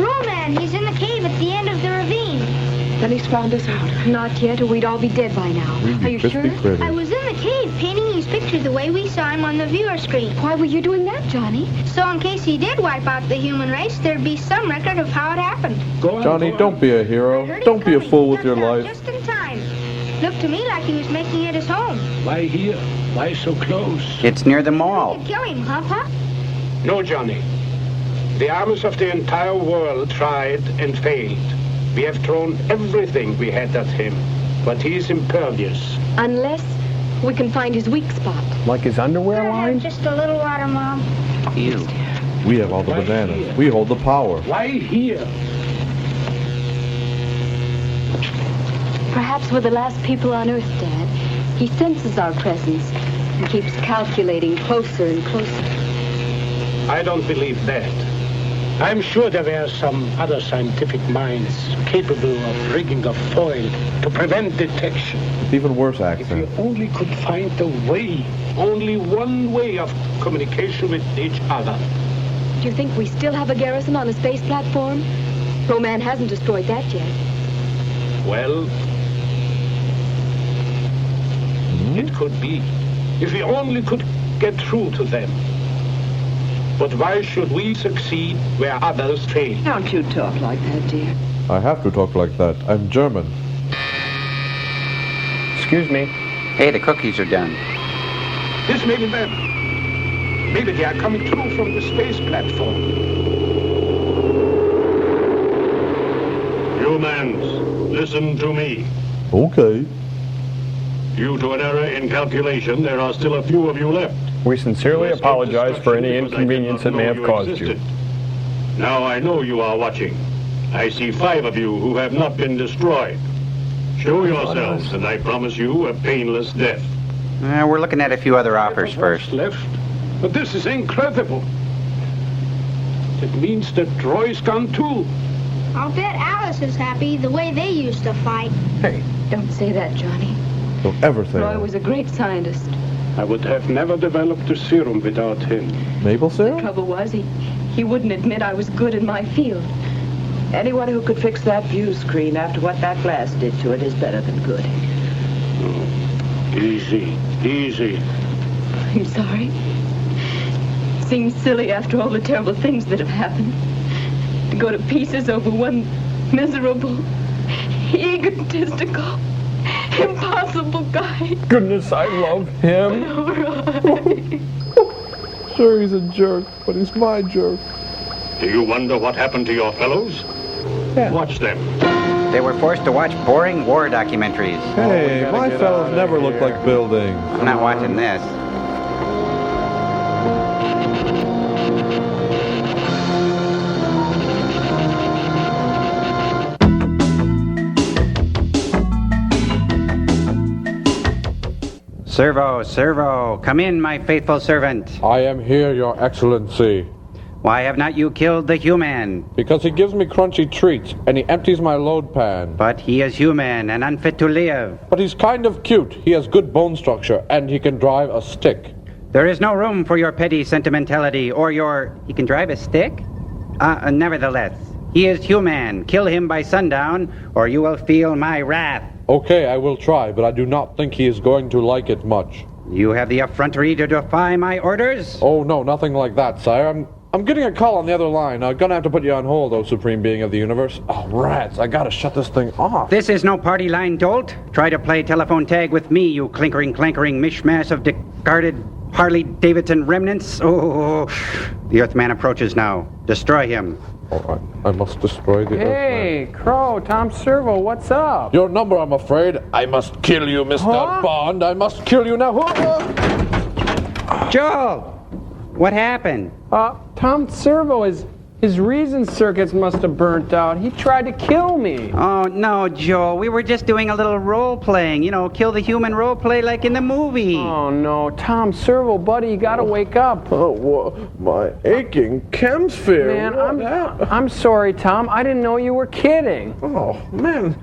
Roman, he's in the cave at the end of the ravine. Then he's found us out. Not yet, or we'd all be dead by now. Are you sure? I was in the cave painting these pictures the way we saw him on the viewer screen. Why were you doing that, Johnny? So in case he did wipe out the human race, there'd be some record of how it happened. Johnny, don't be a hero. Don't be a fool with your life. Just in time. Looked to me like he was making it his home. Why here? Why so close? It's near the mall. Kill him, huh, Pop? No, Johnny. The armies of the entire world tried and failed. We have thrown everything we had at him, but he is impervious. Unless we can find his weak spot. Like his underwear line? Just a little water, Mom. Ew. We have all the bananas. We hold the power. Why here? Perhaps we're the last people on Earth, Dad. He senses our presence and keeps calculating closer and closer. I don't believe that. I'm sure there were some other scientific minds capable of rigging a foil to prevent detection. It's even worse If accent. we only could find a way, only one way of communication with each other. Do you think we still have a garrison on the space platform? Roman hasn't destroyed that yet. Well, it could be. If we only could get through to them. But why should we succeed where others fail? Don't you talk like that, dear. I have to talk like that. I'm German. Excuse me. Hey, the cookies are done. This may be them. Maybe they are coming through from the space platform. Humans, listen to me. Okay. Due to an error in calculation, there are still a few of you left. We sincerely apologize for any inconvenience it may have caused you. Now I know you are watching. I see 5 of you who have not been destroyed. Show yourselves, and I promise you a painless death. We're looking at a few other offers first. Left. But this is incredible. It means that Roy's gone too. I'll bet Alice is happy the way they used to fight. Hey. Don't say that, Johnny. Don't ever say Roy that. was a great scientist. I would have never developed a serum without him. Maple The syrup? trouble was, he wouldn't admit I was good in my field. Anyone who could fix that view screen after what that glass did to it is better than good. Easy, easy. I'm sorry. Seems silly after all the terrible things that have happened. To go to pieces over one miserable, egotistical, impossible guy. Goodness, I love him. Sure, he's a jerk, but he's my jerk. Do you wonder what happened to your fellows? Yeah. Watch them. They were forced to watch boring war documentaries. Hey, my fellows never look like buildings. I'm not watching this. Servo, come in, my faithful servant. I am here, Your Excellency. Why have not you killed the human? Because he gives me crunchy treats, and he empties my load pan. But he is human and unfit to live. But he's kind of cute. He has good bone structure, and he can drive a stick. There is no room for your petty sentimentality or your... He can drive a stick? Nevertheless, he is human. Kill him by sundown, or you will feel my wrath. Okay, I will try, but I do not think he is going to like it much. You have the effrontery to defy my orders? Oh, no, nothing like that, sire. I'm getting a call on the other line. I'm gonna have to put you on hold, oh Supreme Being of the Universe. Oh, rats, I gotta shut this thing off. This is no party line, dolt. Try to play telephone tag with me, you clankering mishmash of discarded Harley-Davidson remnants. Oh, the Earthman approaches now. Destroy him. All right, I must destroy the Hey, Crow, Tom Servo, what's up? Your number, I'm afraid. I must kill you, Mr. Bond. I must kill you now. Joel! What happened? Tom Servo, his reason circuits must have burnt out. He tried to kill me. Oh, no, Joe. We were just doing a little role-playing. You know, kill the human role-play like in the movie. Oh, no. Tom Servo, buddy, you gotta wake up. Oh, well, my aching chemsphere. Man, I'm sorry, Tom. I didn't know you were kidding. Oh, man.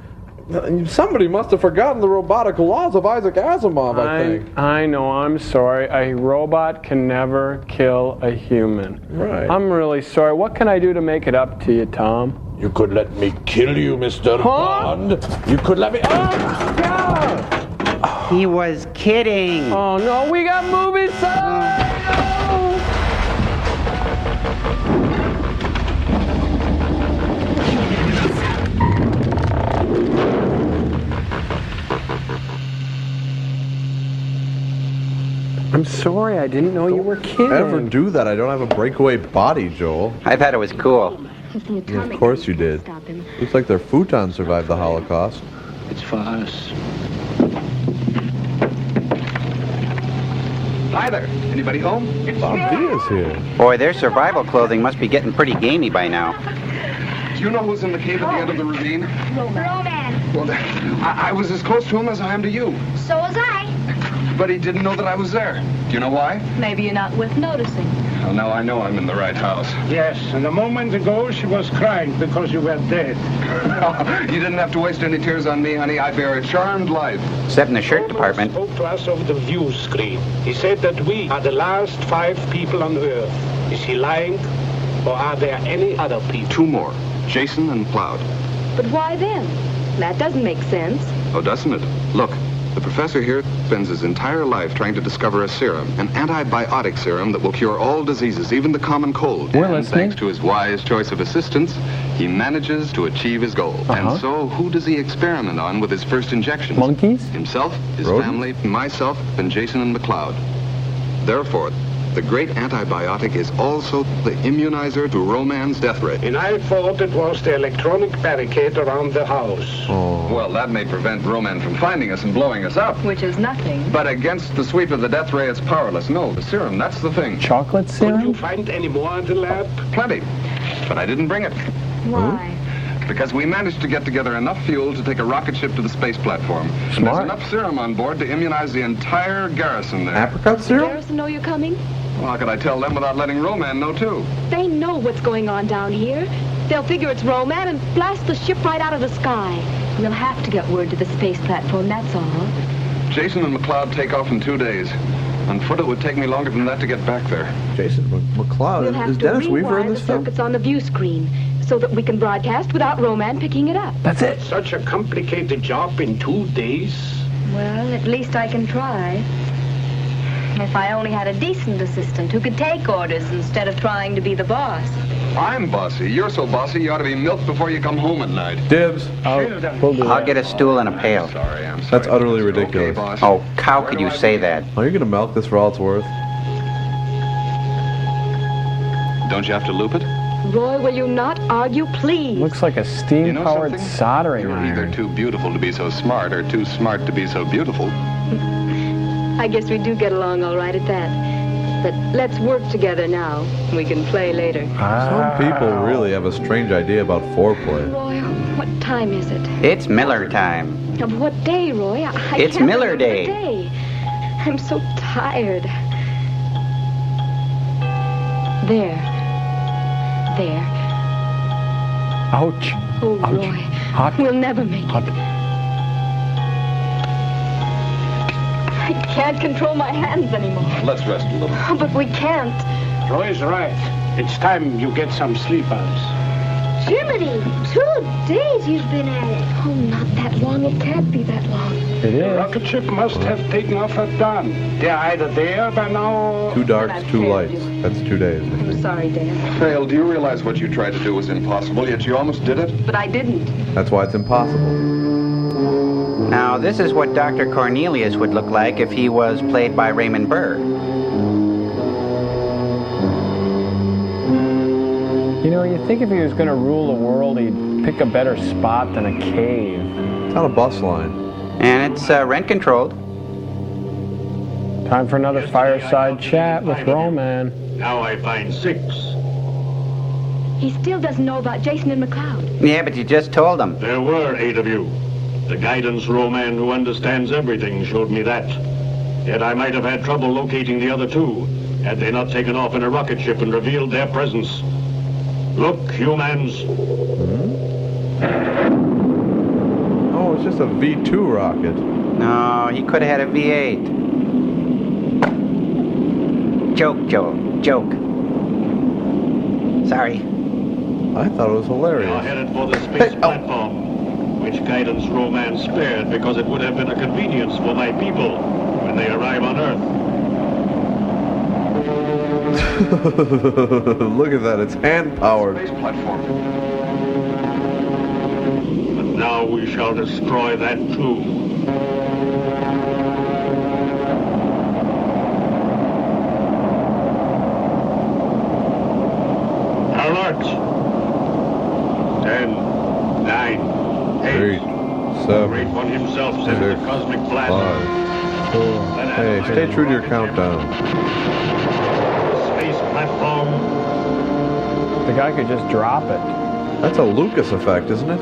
Somebody must have forgotten the robotic laws of Isaac Asimov, I think. I know, I'm sorry. A robot can never kill a human. Right. I'm really sorry. What can I do to make it up to you, Tom? You could let me kill you, Mr. Bond. You could let me... Oh, God! He was kidding. Oh, no, we got movies. I'm sorry, I didn't know you were kidding. Ever do that? I don't have a breakaway body, Joel. I thought it was cool. Yeah, of course you did. Looks like their futon survived the Holocaust. It's for us. Hi there. Anybody home? Bob Diaz here. Boy, their survival clothing must be getting pretty gamey by now. Do you know who's in the cave at the end of the ravine? Roman. Well, I was as close to him as I am to you. So was I. But he didn't know that I was there. Do you know why? Maybe you're not worth noticing. Well, now I know I'm in the right house. Yes, and a moment ago she was crying because you were dead. You didn't have to waste any tears on me, honey. I bear a charmed life. Except in the shirt department. Spoke to us over the view screen. He said that we are the last 5 people on Earth. Is he lying? Or are there any other people? 2 more. Jason and Cloud. But why them? That doesn't make sense. Oh, doesn't it? Look, the professor here spends his entire life trying to discover a serum, an antibiotic serum that will cure all diseases, even the common cold. And thanks to his wise choice of assistants, he manages to achieve his goal. And so, who does he experiment on with his first injections? Monkeys? Himself, his family, myself, and Jason and McCloud. Therefore, the great antibiotic is also the immunizer to Roman's death ray. And I thought it was the electronic barricade around the house. Oh. Well, that may prevent Roman from finding us and blowing us up. Which is nothing. But against the sweep of the death ray, it's powerless. No, the serum, that's the thing. Chocolate serum? Could you find any more in the lab? Plenty. But I didn't bring it. Why? Because we managed to get together enough fuel to take a rocket ship to the space platform. Smart. And there's enough serum on board to immunize the entire garrison there. Apricot Does serum? Garrison know you're coming? Well, how could I tell them without letting Roman know, too? They know what's going on down here. They'll figure it's Roman and blast the ship right out of the sky. We'll have to get word to the space platform, that's all. Jason and McCloud take off in 2 days. On foot, it would take me longer than that to get back there. Jason McCloud? We'll have Is to Dennis Weaver in rewire this the film? circuits on the view screen so that we can broadcast without Roman picking it up. That's it. Such a complicated job in 2 days. Well, at least I can try. If I only had a decent assistant who could take orders instead of trying to be the boss. I'm bossy. You're so bossy you ought to be milked before you come home at night. Dibs. I'll get a stool and a pail. I'm sorry. That's utterly ridiculous. Okay, boss. Oh, how could you say that? Are you going to milk this for all it's worth? Don't you have to loop it? Roy, will you not argue, please? Looks like a steam-powered soldering You're iron. either too beautiful to be so smart or too smart to be so beautiful. I guess we do get along all right at that. But let's work together now. We can play later. Some people really have a strange idea about foreplay. Roy, what time is it? It's Miller time. Of what day, Roy? I It's can't Miller remember Day. the day. I'm so tired. There. Ouch. Oh, Ouch. Roy. Hot. We'll never make Hot. it. I can't control my hands anymore. Let's rest a little. Oh, but we can't. Roy's right. It's time you get some sleep out. Jiminy, 2 days you've been at it. Oh, not that long. It can't be that long. It The is. rocket ship must have taken off at dawn. They're either there by now or... 2 darks, 2 lights. That's 2 days. I I'm think. sorry, Dan. Hale, do you realize what you tried to do was impossible, yet you almost did it? But I didn't. That's why it's impossible. Now, this is what Dr. Cornelius would look like if he was played by Raymond Burr. You know, you think if he was going to rule the world, he'd pick a better spot than a cave. It's on a bus line. And it's rent-controlled. Time for another fireside chat with Roman. Now I find 6. He still doesn't know about Jason and McLeod. Yeah, but you just told him. There were 8 of you. The guidance row man who understands everything showed me that. Yet I might have had trouble locating the other 2, had they not taken off in a rocket ship and revealed their presence. Look, humans. Oh, it's just a V2 rocket. No, he could have had a V8. Joke, Joe. Joke. Sorry. I thought it was hilarious. They are headed for the space platform, which guidance row man spared because it would have been a convenience for my people when they arrive on Earth. Look at that, it's hand-powered. Space platform. But now we shall destroy that too. Alert! 10, 9, 8, 7, Great One himself sent the cosmic blast. 5, 4. Hey, stay true to your countdown. Space platform. The guy could just drop it. That's a Lucas effect, isn't it?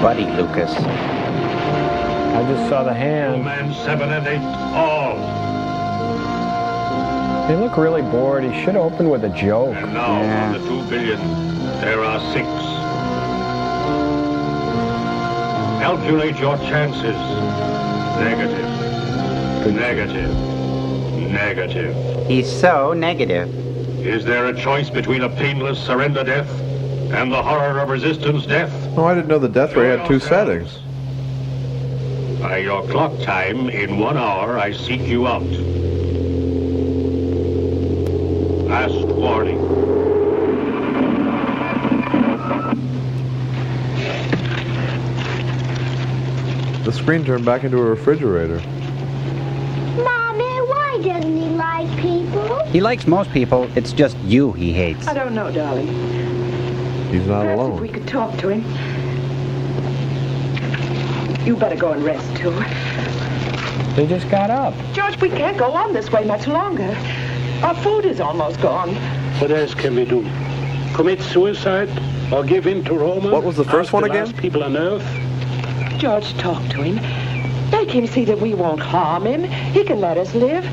Buddy Lucas. I just saw the hand. Man 7 and 8, all. They look really bored. He should open with a joke. And now, on the 2 billion, there are 6. Calculate your chances. Negative. Negative. Negative. He's so negative. Is there a choice between a painless surrender death and the horror of resistance death? Oh, I didn't know the death ray had 2 settings. By your clock time, in 1 hour, I seek you out. Last warning. The screen turned back into a refrigerator. Mommy, why doesn't he like people? He likes most people. It's just you he hates. I don't know, darling. He's not Perhaps alone. if we could talk to him. You better go and rest, too. They just got up. George, we can't go on this way much longer. Our food is almost gone. What else can we do? Commit suicide or give in to Roma? What was the first one again? Last people on Earth? George, talk to him. Make him see that we won't harm him. He can let us live.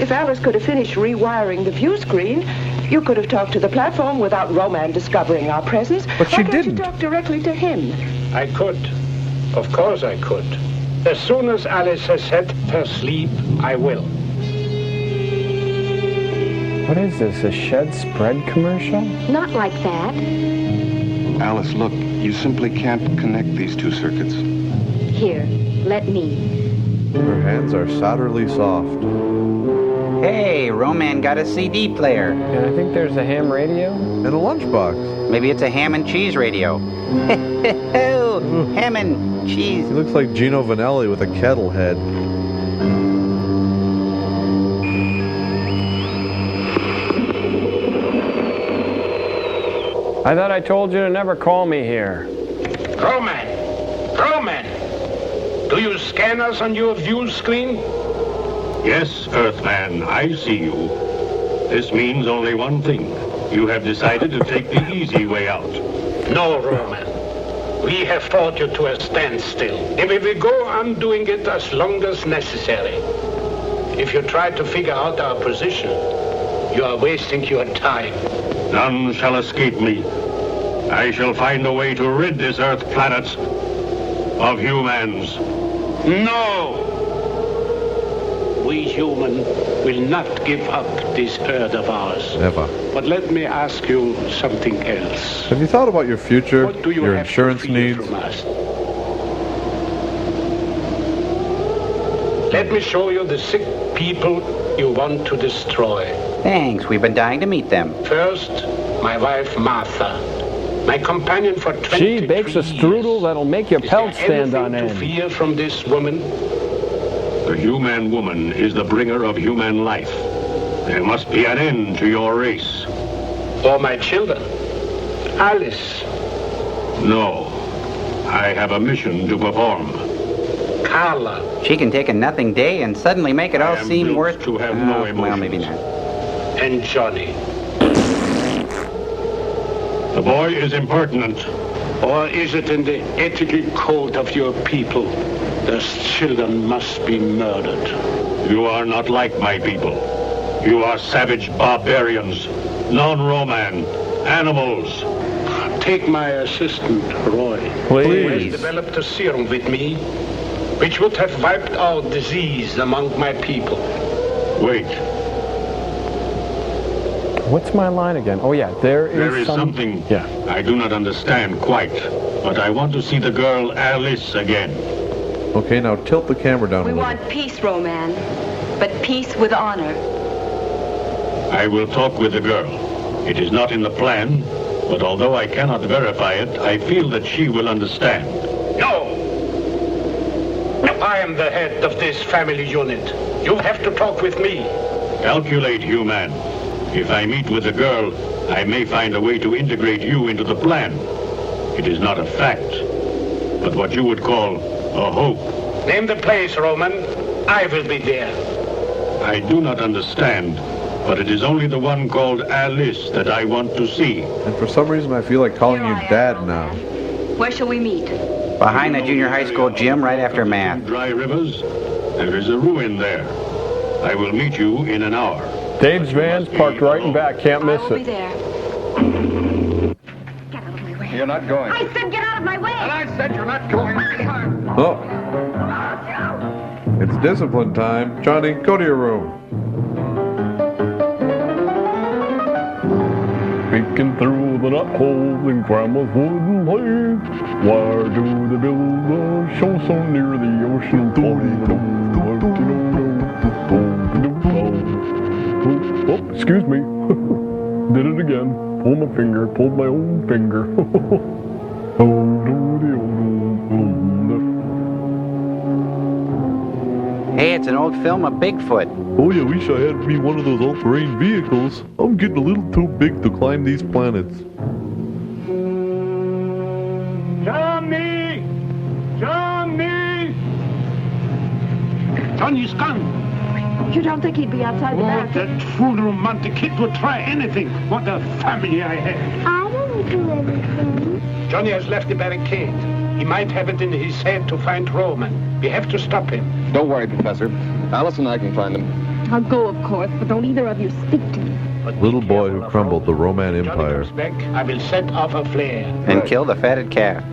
If Alice could have finished rewiring the view screen, you could have talked to the platform without Roman discovering our presence. But she didn't. You talk directly to him. I could. Of course I could. As soon as Alice has had her sleep, I will. What is this, a shed spread commercial? Not like that. Alice, look, you simply can't connect these 2 circuits. Here, let me. Her hands are solderly soft. Hey, Roman got a CD player. And I think there's a ham radio. And a lunchbox. Maybe it's a ham and cheese radio. Ham and cheese. He looks like Gino Vanelli with a kettle head. I thought I told you to never call me here. Roman! Roman! Do you scan us on your view screen? Yes, Earthman, I see you. This means only one thing. You have decided to take the easy way out. No, Roman. We have fought you to a standstill, and we will go on doing it as long as necessary. If you try to figure out our position, you are wasting your time. None shall escape me. I shall find a way to rid this Earth planet of humans. No! We human will not give up this Earth of ours. Never. But let me ask you something else. Have you thought about your future, What do you your have insurance to fear needs? from us? Let me show you the sick people you want to destroy. Thanks, we've been dying to meet them. First, my wife Martha. My companion for 23 She bakes a strudel that'll make your pelt stand on to end. fear from this woman? The human woman is the bringer of human life. There must be an end to your race. Or my children? Alice. No. I have a mission to perform. Carla. She can take a nothing day and suddenly make it all seem worth... to have no emotions. Well, maybe not. And Johnny. The boy is impertinent. Or is it in the ethical code of your people? Those children must be murdered. You are not like my people. You are savage barbarians, non-Roman, animals. Take my assistant, Roy. Please. Who has developed a serum with me, which would have wiped out disease among my people. Wait. What's my line again? Oh, yeah, There is something I do not understand quite, but I want to see the girl Alice again. Okay, now tilt the camera down We a little. want peace, Roman, but peace with honor. I will talk with the girl. It is not in the plan, but although I cannot verify it, I feel that she will understand. No! I am the head of this family unit. You have to talk with me. Calculate, human. If I meet with the girl, I may find a way to integrate you into the plan. It is not a fact, but what you would call a hope. Name the place, Roman. I will be there. I do not understand, but it is only the one called Alice that I want to see. And for some reason, I feel like calling you Dad now. Where shall we meet? Behind the junior high school gym right after math. Dry Rivers, there is a ruin there. I will meet you in an hour. Dave's van's parked right in back. Can't miss I'll be it. there. You're not going. I said get out of my way! And I said you're not going. Oh. It's discipline time. Johnny, go to your room. Peeking through the nut holes in Grandma's wooden leg. Why do they build a show so near the ocean? Oh, excuse me. Did it again. Pulled my finger. Pulled my own finger. Hey, it's an old film of Bigfoot. Oh, yeah, wish I had me one of those all-terrain vehicles. I'm getting a little too big to climb these planets. Johnny! Johnny! Johnny's gone. You don't think he'd be outside the back? That fool romantic kid would try anything. What a family I have. I don't do anything. Johnny has left the barricade. He might have it in his head to find Roman. We have to stop him. Don't worry, Professor. Alice and I can find him. I'll go, of course, but don't either of you speak to me. Little boy who crumbled the Roman Empire. Johnny comes back, I will set off a flare. And kill the fatted calf.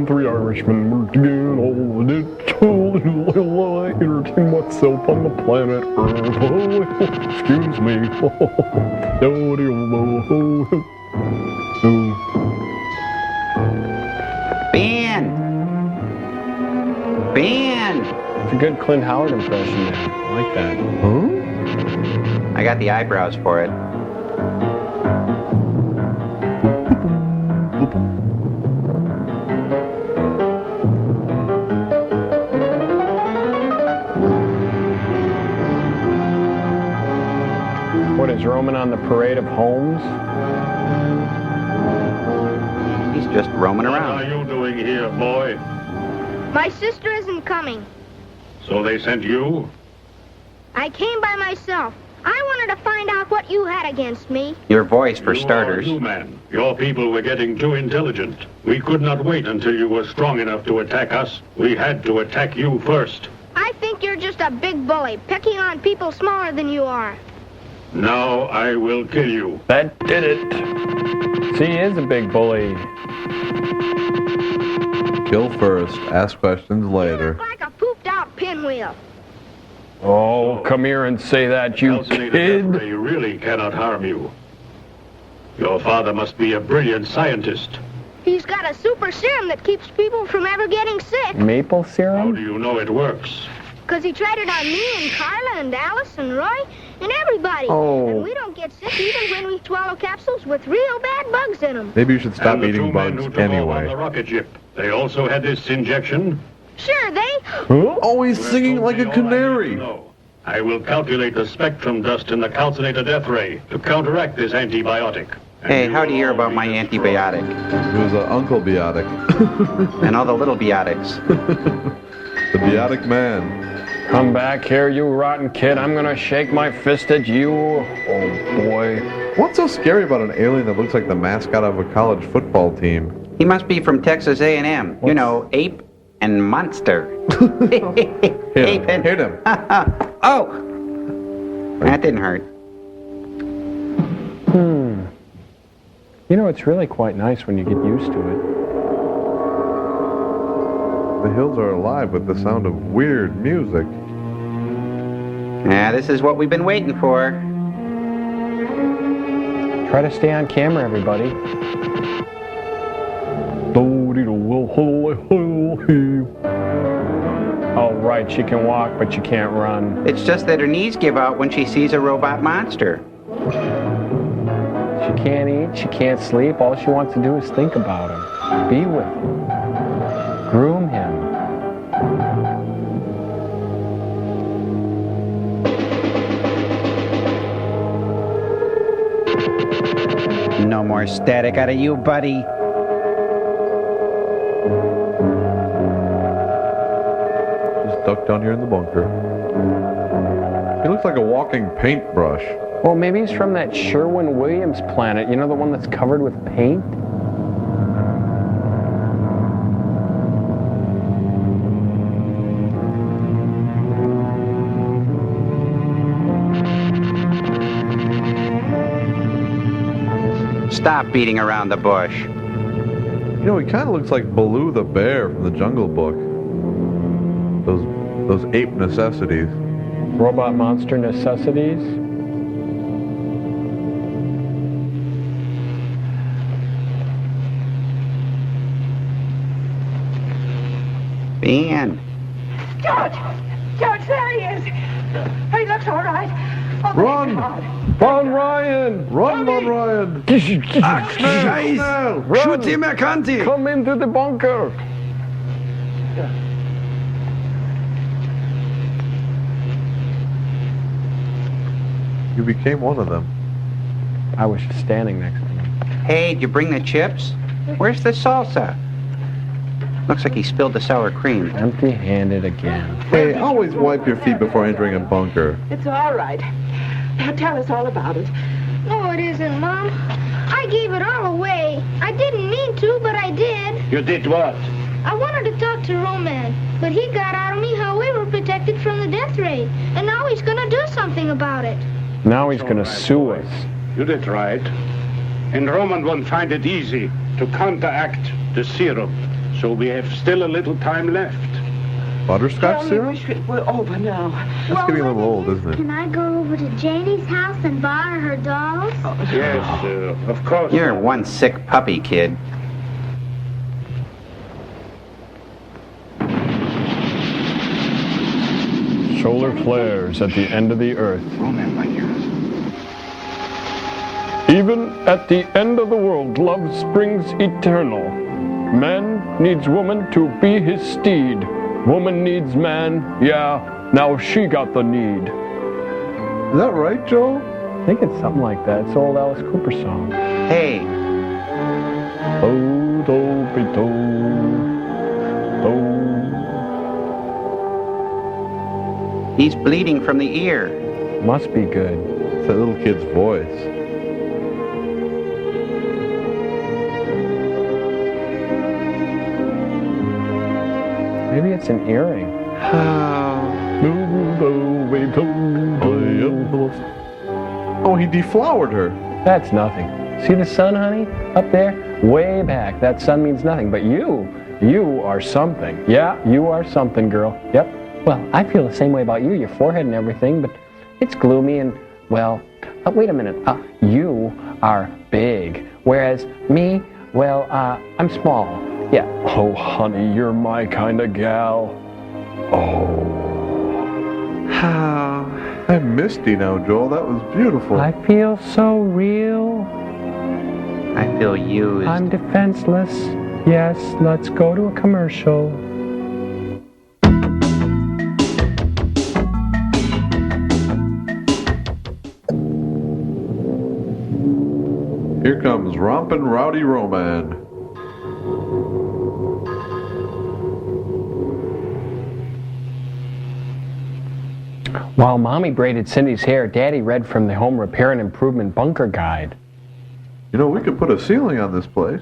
Three Irishmen worked together all the I entertain myself on the planet Earth. Excuse me. Ben! Ben! It's a good Clint Howard impression there. I like that. Huh? I got the eyebrows for it. What is Roman on the parade of homes? He's just roaming What around. are you doing here, boy? My sister isn't coming. So they sent you? I came by myself. I wanted to find out what you had against me. Your voice, for You starters. are a new man. Your people were getting too intelligent. We could not wait until you were strong enough to attack us. We had to attack you first. I think you're just a big bully, picking on people smaller than you are. Now I will kill you. That did it. See, he is a big bully. Kill first, ask questions later. Like a pooped-out pinwheel. Oh, come here and say that, you Calcinated kid. They really cannot harm you. Your father must be a brilliant scientist. He's got a super serum that keeps people from ever getting sick. Maple How serum? do you know it works? Because he tried it on me and Carla and Alice and Roy and everybody. Oh. And we don't get sick even when we swallow capsules with real bad bugs in them. Maybe you should stop And the eating two men bugs who took off on the anyway. rocket ship. They also had this injection. Sure, they... Always singing like a canary. No. I will calculate the spectrum dust in the calcinator death ray to counteract this antibiotic. Hey, how'd you hear about my antibiotic? It was Uncle Biotic. And all the little biotics. The Biotic Man. Come back here, you rotten kid. I'm gonna shake my fist at you. Oh, boy. What's so scary about an alien that looks like the mascot of a college football team? He must be from Texas A&M. You know, ape and monster. Ape and... Hit him. Oh! That didn't hurt. You know, it's really quite nice when you get used to it. The hills are alive with the sound of weird music. Yeah, this is what we've been waiting for. Try to stay on camera, everybody. Oh, right, she can walk, but she can't run. It's just that her knees give out when she sees a robot monster. She can't eat, she can't sleep. All she wants to do is think about him, be with him, groom him. No more static out of you, buddy. Just duck down here in the bunker. He looks like a walking paintbrush. Well, maybe he's from that Sherwin-Williams planet. You know, the one that's covered with paint? Stop beating around the bush. You know, he kind of looks like Baloo the bear from the Jungle Book. Those ape necessities. Robot monster necessities? Ben. George! George, there he is! He looks all right. Oh, Run! Von Ryan! Run, Von Ryan! Ach, Scheiß! Shoot him, Erkanti! Come into the bunker! You became one of them. I was just standing next to him. Hey, did you bring the chips? Where's the salsa? Looks like he spilled the sour cream. Empty-handed again. Hey, always wipe your feet before entering a bunker. It's all right. Now tell us all about it. No, it isn't, Mom. I gave it all away. I didn't mean to, but I did. You did what? I wanted to talk to Roman, but he got out of me how we were protected from the death ray. And now he's gonna do something about it. Now he's gonna sue us. You did right. And Roman won't find it easy to counteract the serum. So we have still a little time left. Butterscotch syrup? We're over now. That's getting a little old, isn't it? Can I go over to Janie's house and borrow her dolls? Yes, of course. You're one sick puppy, kid. Solar flares at the end of the earth. Even at the end of the world, love springs eternal. Man needs woman to be his steed. Woman needs man, yeah, now she got the need. Is that right, Joe? I think it's something like that. It's an old Alice Cooper song. Hey. He's bleeding from the ear. Must be good. It's that little kid's voice. Maybe it's an earring. Oh, he deflowered her. That's nothing. See the sun, honey? Up there? Way back. That sun means nothing. But you are something. Yeah, you are something, girl. Yep. Well, I feel the same way about you, your forehead and everything, but it's gloomy and, well, wait a minute. You are big, whereas me, well, I'm small. Yeah. Oh, honey, you're my kind of gal. Oh. I'm misty now, Joel. That was beautiful. I feel so real. I feel used. I'm defenseless. Yes, let's go to a commercial. Here comes Rompin' Rowdy Roman. While Mommy braided Cindy's hair, Daddy read from the Home Repair and Improvement Bunker Guide. You know, we could put a ceiling on this place.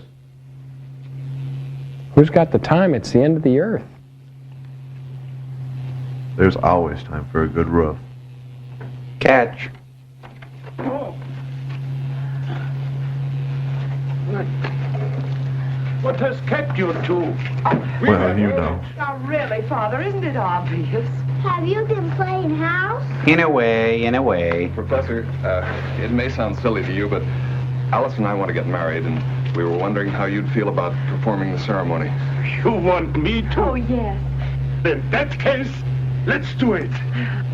Who's got the time? It's the end of the earth. There's always time for a good roof. Catch. What has kept you two? Well, you know. Now, really, Father, isn't it obvious? Have you been playing house? In a way. Professor, it may sound silly to you, but Alice and I want to get married, and we were wondering how you'd feel about performing the ceremony. You want me to? Oh, yes. In that case, let's do it.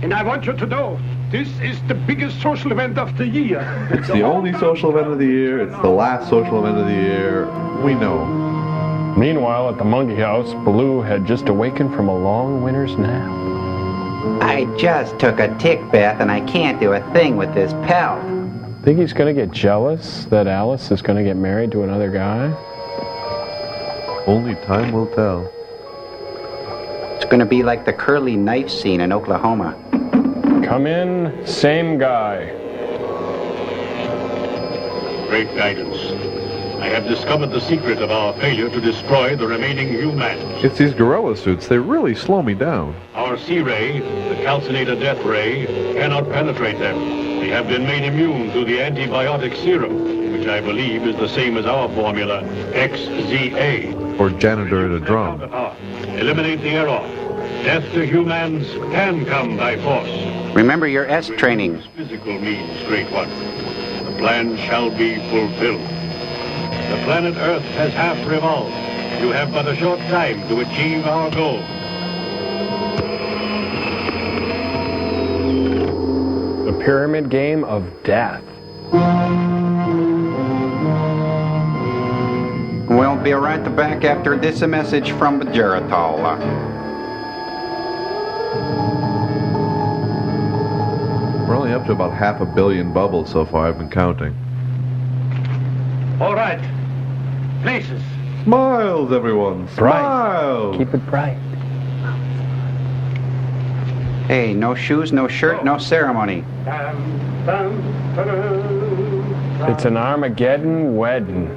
And I want you to know, this is the biggest social event of the year. It's the only social event of the year. It's the last social event of the year. We know. Meanwhile, at the monkey house, Baloo had just awakened from a long winter's nap. I just took a tick bath and I can't do a thing with this pelt. Think he's going to get jealous that Alice is going to get married to another guy? Only time will tell. It's going to be like the curly knife scene in Oklahoma. Come in, same guy. Great guidance. I have discovered the secret of our failure to destroy the remaining humans. It's these gorilla suits. They really slow me down. Our C-ray, the calcinator death ray, cannot penetrate them. They have been made immune through the antibiotic serum, which I believe is the same as our formula, XZA. Or janitor at a drum. Eliminate the error. Death to humans can come by force. Remember your S training. Physical means, Great One. The plan shall be fulfilled. The planet Earth has half revolved. You have but a short time to achieve our goal. The Pyramid Game of Death. We'll be right back after this message from Geritol. We're only up to about 500 million bubbles so far. I've been counting. All right. Places. Smiles, everyone. Smiles. Keep it bright. Hey, no shoes, no shirt, no ceremony. It's an Armageddon wedding.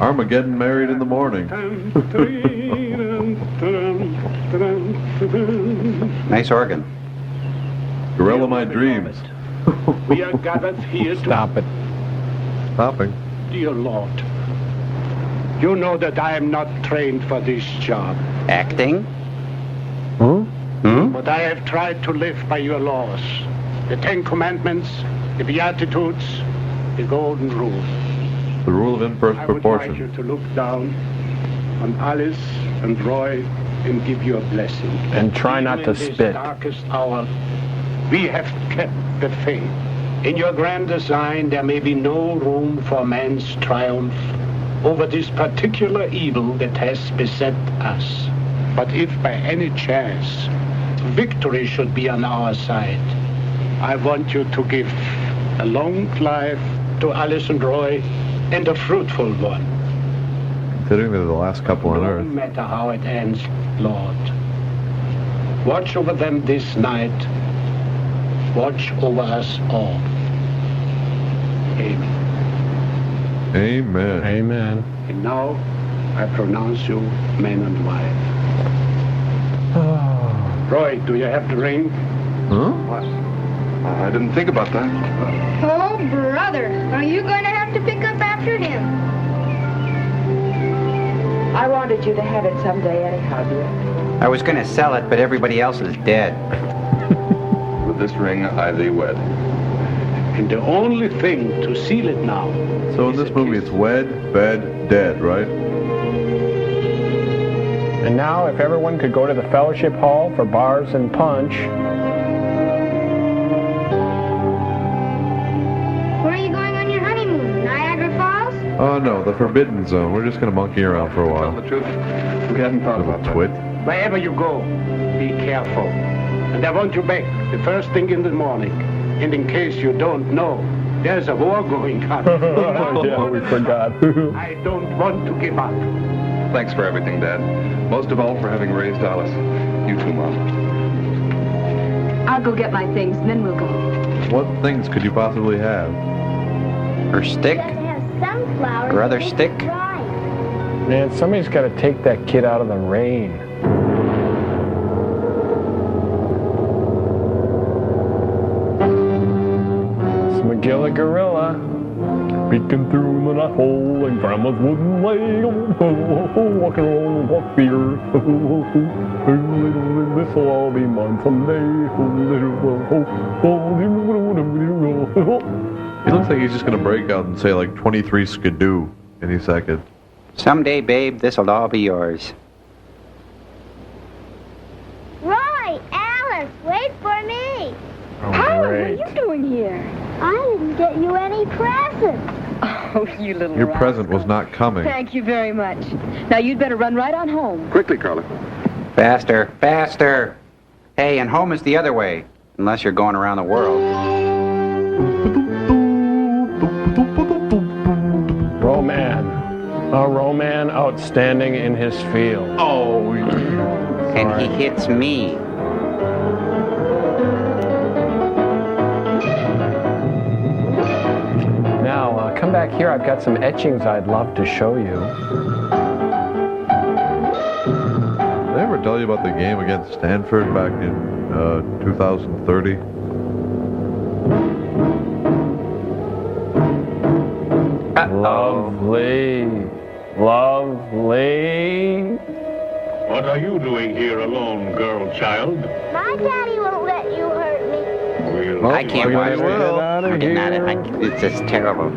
Armageddon married in the morning. Nice organ. Gorilla my dreams. We are gathered here to... Stop it. Stopping. Dear Lord, you know that I am not trained for this job. Acting? But I have tried to live by your laws. The Ten Commandments, the Beatitudes, the Golden Rule. The rule of inverse proportion. I would like you to look down on Alice and Roy and give you a blessing. And try not to Even in this spit. darkest hour, we have kept the faith. In your grand design, there may be no room for man's triumph over this particular evil that has beset us. But if by any chance victory should be on our side, I want you to give a long life to Alice and Roy and a fruitful one. Considering they're the last couple on Earth. No matter how it ends, Lord. Watch over them this night. Watch over us all. Amen. Amen. Amen. And now, I pronounce you man and wife. Roy, do you have the ring? Huh? What? I didn't think about that. Oh, brother, are you going to have to pick up after him? I wanted you to have it someday anyhow, dear. I was going to sell it, but everybody else is dead. With this ring, I thee wed. And the only thing to seal it now. So in this movie, it's wed, bed, dead, right? And now, if everyone could go to the Fellowship Hall for bars and punch. Where are you going on your honeymoon? Niagara Falls? Oh no, the Forbidden Zone. We're just gonna monkey around for a while. Tell the truth, we hadn't thought about that. Twit. Wherever you go, be careful. And I want you back the first thing in the morning. And in case you don't know, There's a war going on. Yeah, we forgot. I don't want to give up. Thanks for everything, Dad. Most of all for having raised Alice. You too, Mom. I'll go get my things, and then we'll go. What things could you possibly have? Her stick? Sunflowers. Her other stick? Man, somebody's got to take that kid out of the rain. It's McGilla Gorilla. Peeking through the nut hole in Grandma's wooden leg. Walking along the walk here. This'll all be mine someday. He looks like he's just going to break out and say like 23 skidoo any second. Someday, babe, this'll all be yours. Roy, Alice, wait for me. Howard, what are you doing here? I didn't get you any presents. Oh, you little Your rascal. present was not coming. Thank you very much. Now, you'd better run right on home. Quickly, Carla. Faster, faster. Hey, and home is the other way, unless you're going around the world. Roman. A Roman outstanding in his field. Oh, And he hits me. Now, come back here. I've got some etchings I'd love to show you. Did I ever tell you about the game against Stanford back in 2030? Lovely. Lovely. What are you doing here alone, girl child? My daddy won't let you hurt me. I can't watch Get this. out of I'm getting out of here. it. It's just terrible.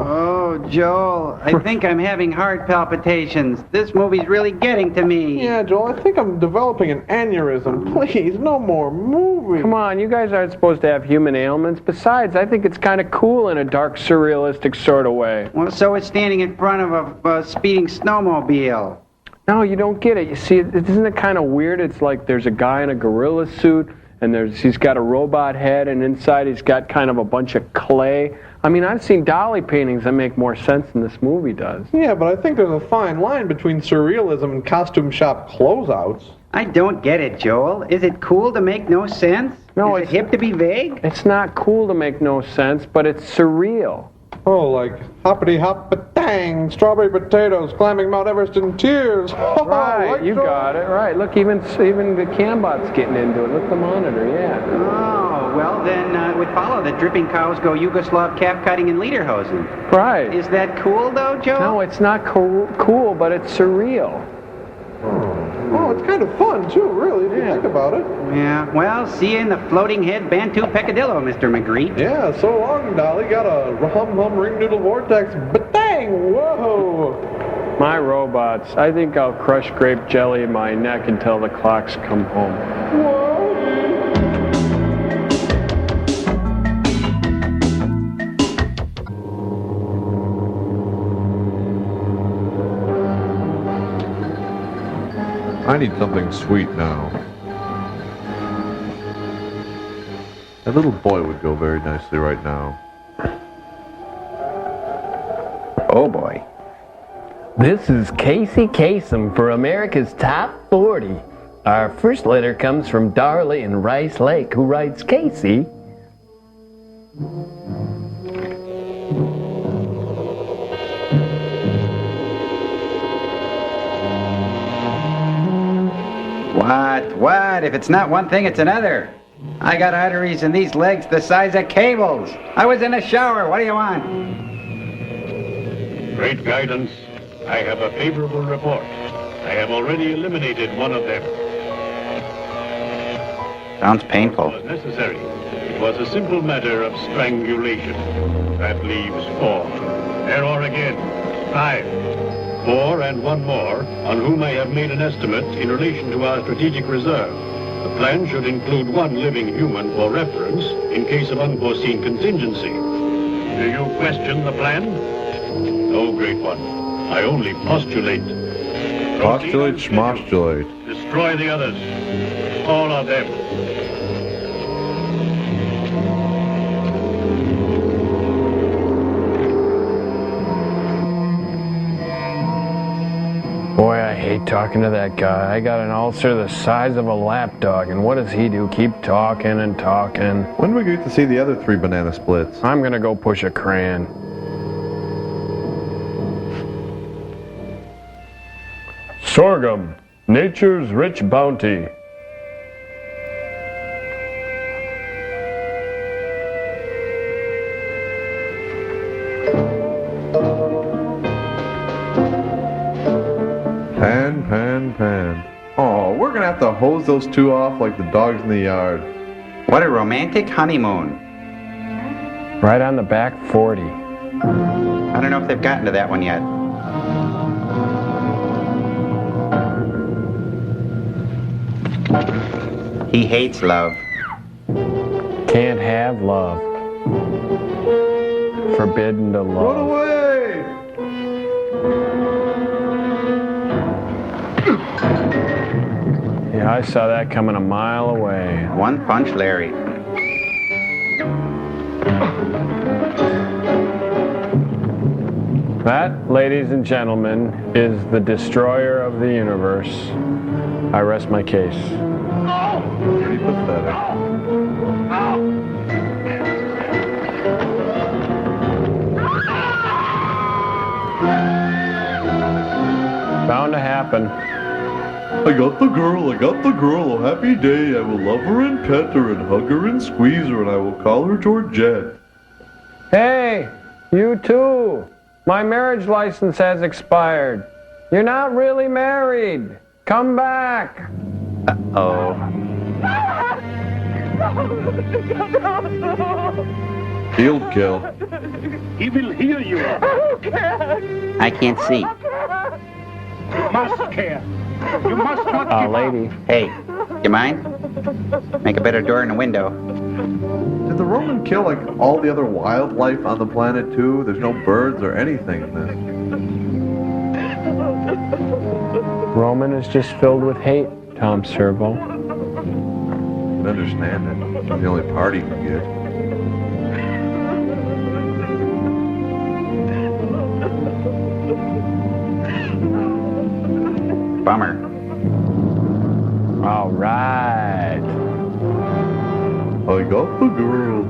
Oh, Joel, I think I'm having heart palpitations. This movie's really getting to me. Yeah, Joel, I think I'm developing an aneurysm. Please, no more movies. Come on, you guys aren't supposed to have human ailments. Besides, I think it's kind of cool in a dark, surrealistic sort of way. Well, so it's standing in front of a speeding snowmobile. No, you don't get it. You see, isn't it kind of weird? It's like there's a guy in a gorilla suit, and he's got a robot head, and inside he's got kind of a bunch of clay. I mean, I've seen dolly paintings that make more sense than this movie does. Yeah, but I think there's a fine line between surrealism and costume shop closeouts. I don't get it, Joel. Is it cool to make no sense? No, Is it hip to be vague? It's not cool to make no sense, but it's surreal. Oh, like hoppity hop dang, strawberry potatoes, climbing Mount Everest in tears. Oh, Right, like you so- got it, right. Look, even the Cambot's getting into it. Look, the monitor, yeah. Oh, well then it would follow that dripping cows go Yugoslav calf cutting and lederhosen. Right. Is that cool though, Joe? No, it's not cool, but it's surreal. Oh, it's kind of fun, too, really, if you think about it. Yeah, well, see you in the floating head Bantu peccadillo, Mr. McGreet. Yeah, so long, Dolly. Got a hum ring noodle vortex. But dang, whoa! My robots, I think I'll crush grape jelly in my neck until the clocks come home. I need something sweet now. A little boy would go very nicely right now. Oh boy. This is Casey Kasem for America's Top 40. Our first letter comes from Darla in Rice Lake, who writes, Casey, What? If it's not one thing, it's another. I got arteries in these legs the size of cables. I was in a shower. What do you want? Great guidance. I have a favorable report. I have already eliminated one of them. Sounds painful. It was necessary. It was a simple matter of strangulation. That leaves 4. There are again 5. 4 and one more, on whom I have made an estimate in relation to our strategic reserve. The plan should include one living human for reference in case of unforeseen contingency. Do you question the plan? No, great one. I only postulate. Postulate, schmostulate. Destroy the others. All of them. Boy, I hate talking to that guy. I got an ulcer the size of a lapdog, and what does he do? Keep talking and talking. When do we get to see the other 3 banana splits? I'm gonna go push a crayon. Sorghum, nature's rich bounty. Pan. Oh, we're gonna have to hose those 2 off like the dogs in the yard. What a romantic honeymoon. Right on the back 40. I don't know if they've gotten to that one yet. He hates love. Can't have love. Forbidden to love. Run away! Yeah, I saw that coming a mile away. One punch Larry. That, ladies and gentlemen, is the destroyer of the universe. I rest my case. Pretty pathetic. Bound to happen. I got the girl, a happy day. I will love her and pet her and hug her and squeeze her, and I will call her Georgette. Hey, you too. My marriage license has expired. You're not really married. Come back. Uh-oh. Field kill. He will hear you. I can't see. You must care. You must not give lady. Hey, you mind? Make a better door and a window. Did the Roman kill like all the other wildlife on the planet too? There's no birds or anything in this. Roman is just filled with hate, Tom Servo. I can understand it. It's the only part he can get. Bummer. All right. I got the girl.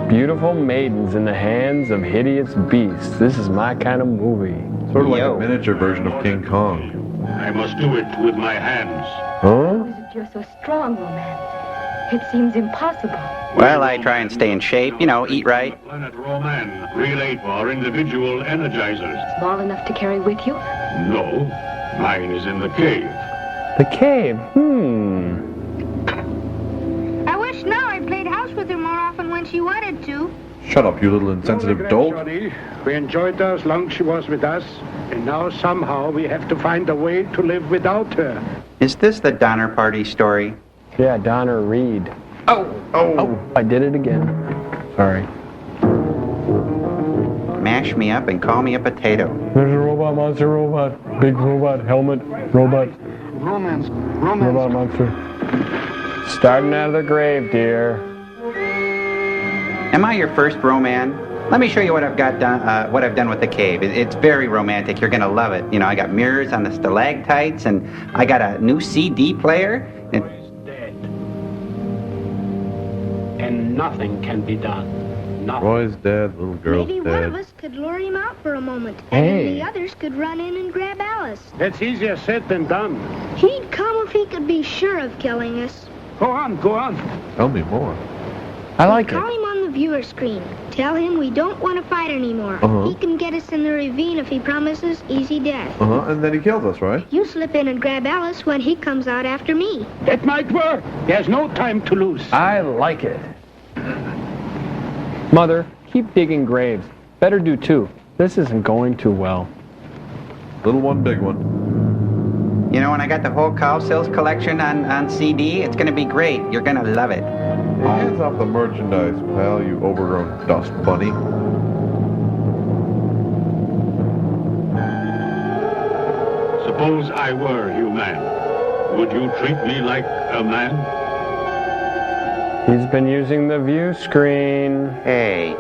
Beautiful maidens in the hands of hideous beasts. This is my kind of movie. Sort of like a miniature version of King Kong. I must do it with my hands. Huh? You're so strong, Romance. It seems impossible. Well, I try and stay in shape, you know, eat right. Planet Roman, relate our individual energizers. Small enough to carry with you? No, mine is in the cave. The cave? I wish now I played house with her more often when she wanted to. Shut up, you little insensitive dolt. Johnny. We enjoyed her as long as she was with us, and now somehow we have to find a way to live without her. Is this the Donner Party story? Yeah, Donner Reed. Oh! I did it again. Sorry. Mash me up and call me a potato. There's a robot, monster, robot. Big robot, helmet, robot. Romance. Robot monster. Starting out of the grave, dear. Am I your first Roman? Let me show you what I've got done. What I've done with the cave. It's very romantic. You're gonna love it. You know, I got mirrors on the stalactites, and I got a new CD player. And nothing can be done. Nothing. Roy's dead, little girl's Maybe one dead. of us could lure him out for a moment, and then the others could run in and grab Alice. That's easier said than done. He'd come if he could be sure of killing us. Go on. Tell me more. I like Call him on the viewer screen. Tell him we don't want to fight anymore. Uh-huh. He can get us in the ravine if he promises easy death. And then he kills us, right? You slip in and grab Alice when he comes out after me. That might work. There's no time to lose. I like it. Mother, keep digging graves. Better do two. This isn't going too well. Little one, big one. You know, when I got the whole Cow Sales collection on CD, it's gonna be great. You're gonna love it. Hey, hands off the merchandise, pal, you overgrown dust bunny. Suppose I were human. Would you treat me like a man? He's been using the view screen. Hey.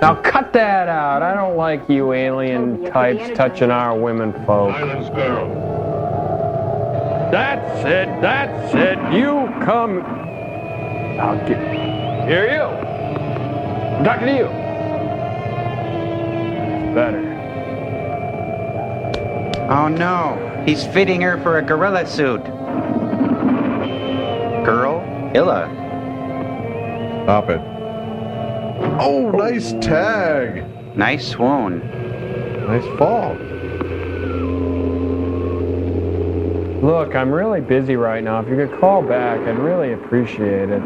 Now cut that out. I don't like you alien types touching our women folk. Silence, girl. That's it. That's it. You come. I'll get. Here, you. I'm talking to you. Better. Oh no. He's fitting her for a gorilla suit. Girl? Illa. Stop it. Oh, nice tag. Nice swoon. Nice fall. Look, I'm really busy right now. If you could call back, I'd really appreciate it.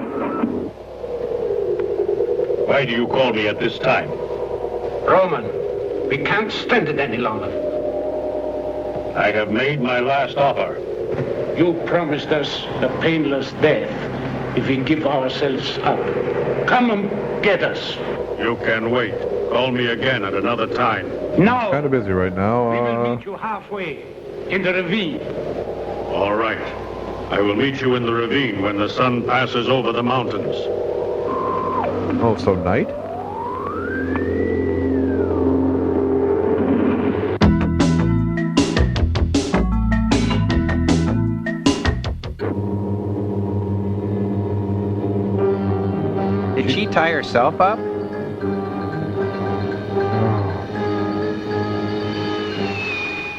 Why do you call me at this time? Roman, we can't stand it any longer. I have made my last offer. You promised us a painless death if we give ourselves up. Come and get us. You can wait. Call me again at another time. No! Kind of busy right now. We will meet you halfway, in the ravine. All right. I will meet you in the ravine when the sun passes over the mountains. Oh, so night? Did she tie herself up?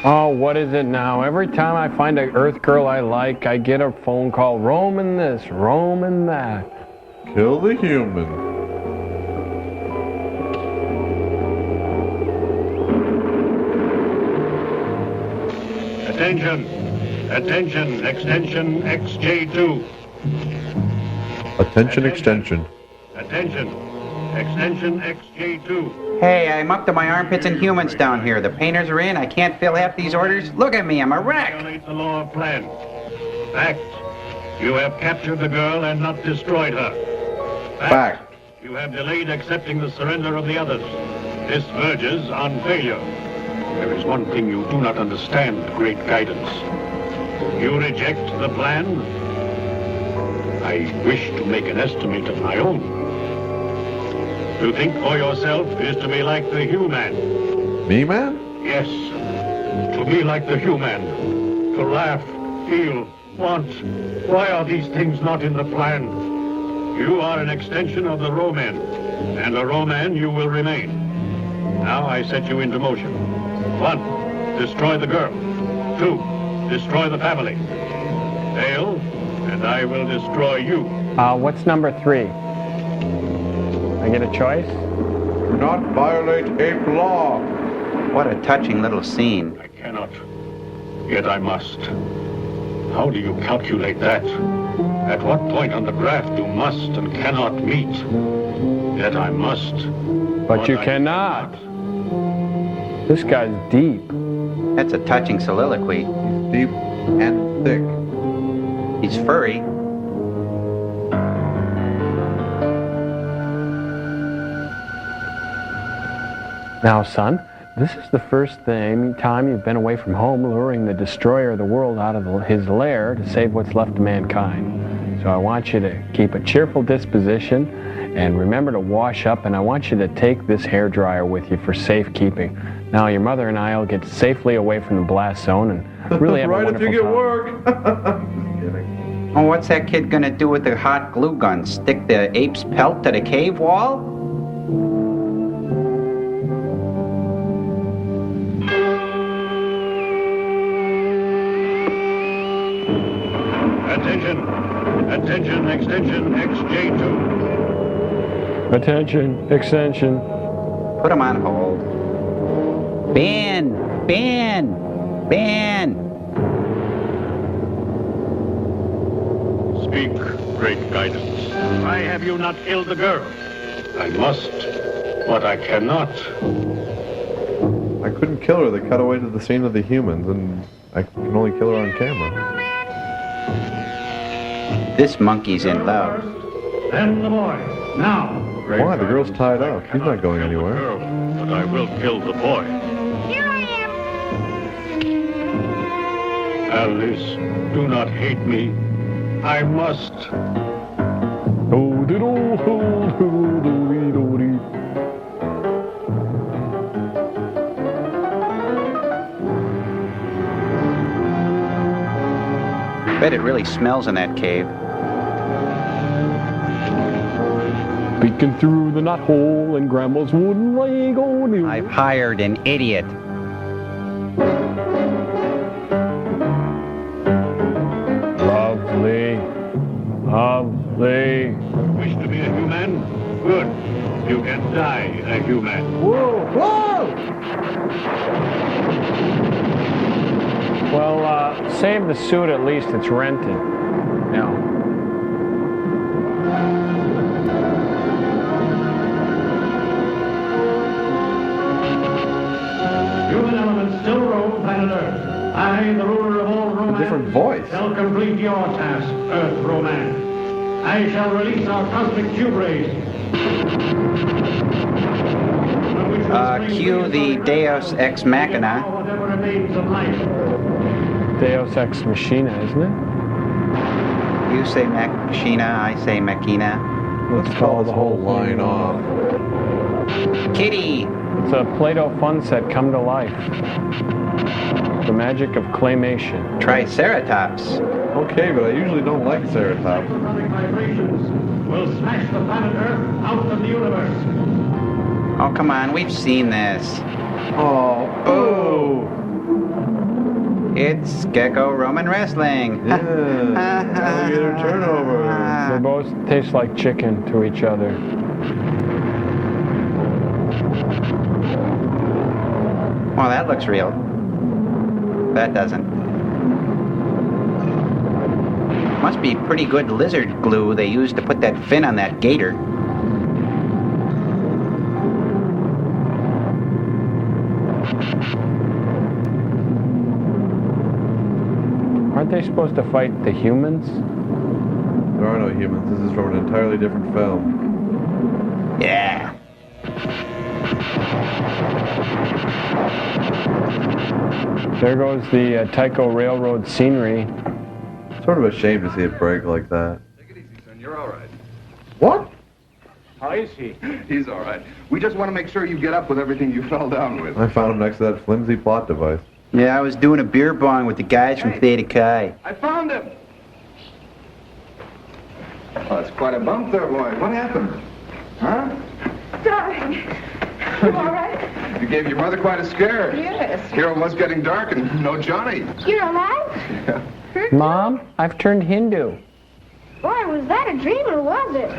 Oh, what is it now? Every time I find an Earth girl I like, I get a phone call. Roman this, Roman that. Kill the human. Attention! Attention! Extension XJ2. Attention extension. Attention! Extension XJ2. Hey, I'm up to my armpits in humans down here. The painters are in. I can't fill half these orders. Look at me, I'm a wreck. Violate the law of plan. Fact. You have captured the girl and not destroyed her. Fact. You have delayed accepting the surrender of the others. This verges on failure. There is one thing you do not understand, great guidance. You reject the plan. I wish to make an estimate of my own. To think for yourself is to be like the human. Me, man? Yes. To be like the human. To laugh, feel, want. Why are these things not in the plan? You are an extension of the Roman, and a Roman you will remain. Now I set you into motion. 1, destroy the girl. 2, destroy the family. Fail, and I will destroy you. What's number 3? I get a choice? Do not violate ape law. What a touching little scene. I cannot, yet I must. How do you calculate that? At what point on the graph do must and cannot meet? Yet I must. But you cannot. This guy's deep. That's a touching soliloquy. He's deep and thick. He's furry. Now, son, this is the first time you've been away from home luring the destroyer of the world out of his lair to save what's left of mankind. So I want you to keep a cheerful disposition and remember to wash up, and I want you to take this hairdryer with you for safekeeping. Now, your mother and I will get safely away from the blast zone and really have right a wonderful if you get time. work. Just kidding. Oh, what's that kid gonna do with the hot glue gun? Stick the ape's pelt to the cave wall? Attention! Attention, extension XJ2. Attention, extension. Put him on hold. Ban! Ban! Ban! Speak, great guidance. Why have you not killed the girl? I must, but I cannot. I couldn't kill her. They cut away to the scene of the humans, and I can only kill her on camera. This monkey's in love. Then the boy. Now. Why? The girl's tied up. She's not going anywhere. Girl, but I will kill the boy. Here I am. Alice, do not hate me. I must. Bet it really smells in that cave. Peeking through the knothole in Grandma's wooden leg. I've hired an idiot. Lovely. Lovely. Wish to be a human? Good. You can die a human. Whoa! Whoa! Well, save the suit at least. It's rented. No. Human elements still roam planet Earth. I, the ruler of all romance, different voice. shall complete your task, Earth romance. I shall release our cosmic tube rays. Cue the Deus Ex Machina. Whatever remains of life. Deus Ex Machina, isn't it? You say Machina, I say Machina. Let's call the whole line off. Kitty! It's a Play-Doh fun set come to life. The magic of claymation. Triceratops. Okay, but I usually don't like Ceratops. Sonic vibrations will smash the planet Earth out of the universe. Oh, come on, we've seen this. Oh. It's Gecko Roman Wrestling. Yeah. Alligator turnover. They both taste like chicken to each other. Well, that looks real. That doesn't. Must be pretty good lizard glue they used to put that fin on that gator. Aren't they supposed to fight the humans? There are no humans. This is from an entirely different film. Yeah. There goes the Tycho Railroad scenery. Sort of ashamed to see it break like that. Take it easy, son. You're all right. What? How is he? He's all right. We just want to make sure you get up with everything you fell down with. I found him next to that flimsy plot device. Yeah, I was doing a beer bong with the guys from Theta Chi. I found him! Oh, that's quite a bump there, boy. What happened? Huh? Darling, you all right? You gave your mother quite a scare. Yes. Here it was getting dark and no Johnny. You're alive? Yeah. Mom, I've turned Hindu. Boy, was that a dream or was it?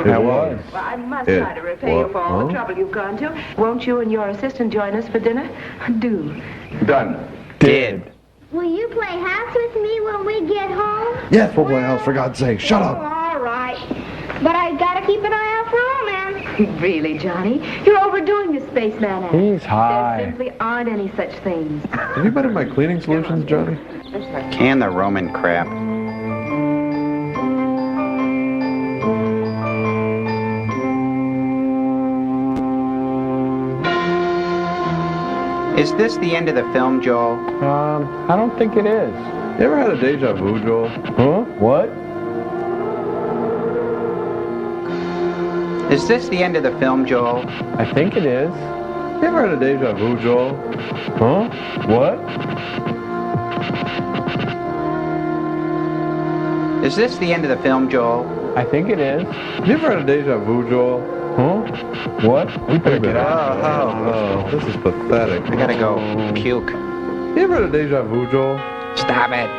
It was. Well, I must It try to repay you for all the trouble you've gone to. Won't you and your assistant join us for dinner? Do. Done. Did. Will you play house with me when we get home? Yes, we'll play house, for God's sake. Shut Oh, up. all right. But I gotta keep an eye out for all men. Really, Johnny? You're overdoing the spaceman act. He's There high. simply aren't any such things. Have you been in my cleaning solutions, Johnny? Can the Roman crap. Is this the end of the film, Joel? I don't think it is. You ever had a deja vu, Joel? Huh? What? Is this the end of the film, Joel? I think it is. You ever had a deja vu, Joel? Huh? What? Is this the end of the film, Joel? I think it is. You ever had a deja vu, Joel? Huh? What? We better get out. Oh, this is pathetic. I gotta go puke. You ever had a deja vu, Joel? Stop it.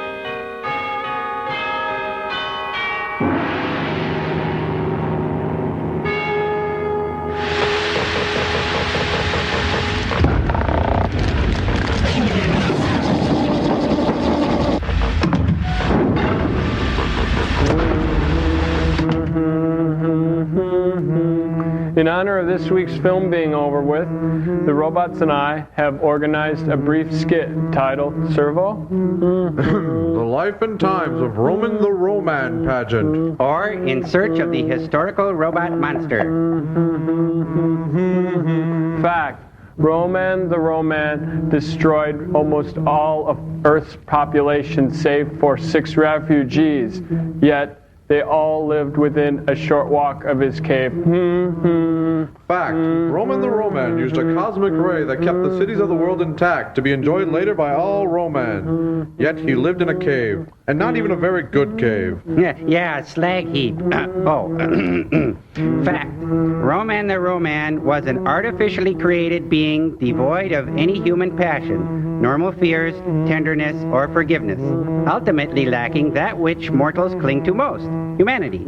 In honor of this week's film being over with, the robots and I have organized a brief skit titled Servo? The life and times of Roman the Roman pageant. Or In Search of the Historical Robot Monster. Fact. Roman the Roman destroyed almost all of Earth's population save for 6 refugees, yet they all lived within a short walk of his cave. Fact. Roman the Roman used a cosmic ray that kept the cities of the world intact to be enjoyed later by all Roman. Yet he lived in a cave, and not even a very good cave. Yeah, slag heap. Fact. Roman the Roman was an artificially created being devoid of any human passion, normal fears, tenderness, or forgiveness, ultimately lacking that which mortals cling to most, humanity.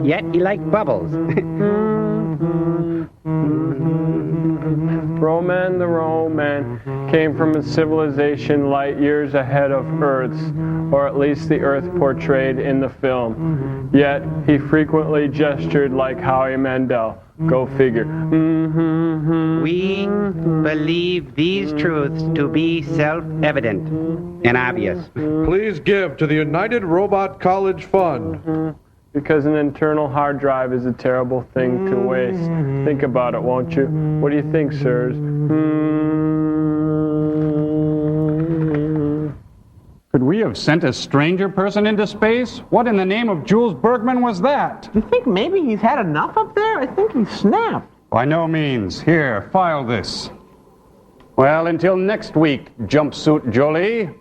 Yet he liked bubbles. Roman the Roman came from a civilization light years ahead of Earth's, or at least the Earth portrayed in the film. Yet he frequently gestured like Howie Mandel. Go figure. We believe these truths to be self-evident and obvious. Please give to the United Robot College Fund. Because an internal hard drive is a terrible thing to waste. Think about it, won't you? What do you think, sirs? Could we have sent a stranger person into space? What in the name of Jules Bergman was that? You think maybe he's had enough up there? I think he snapped. By no means. Here, file this. Well, until next week, Jumpsuit Jolie.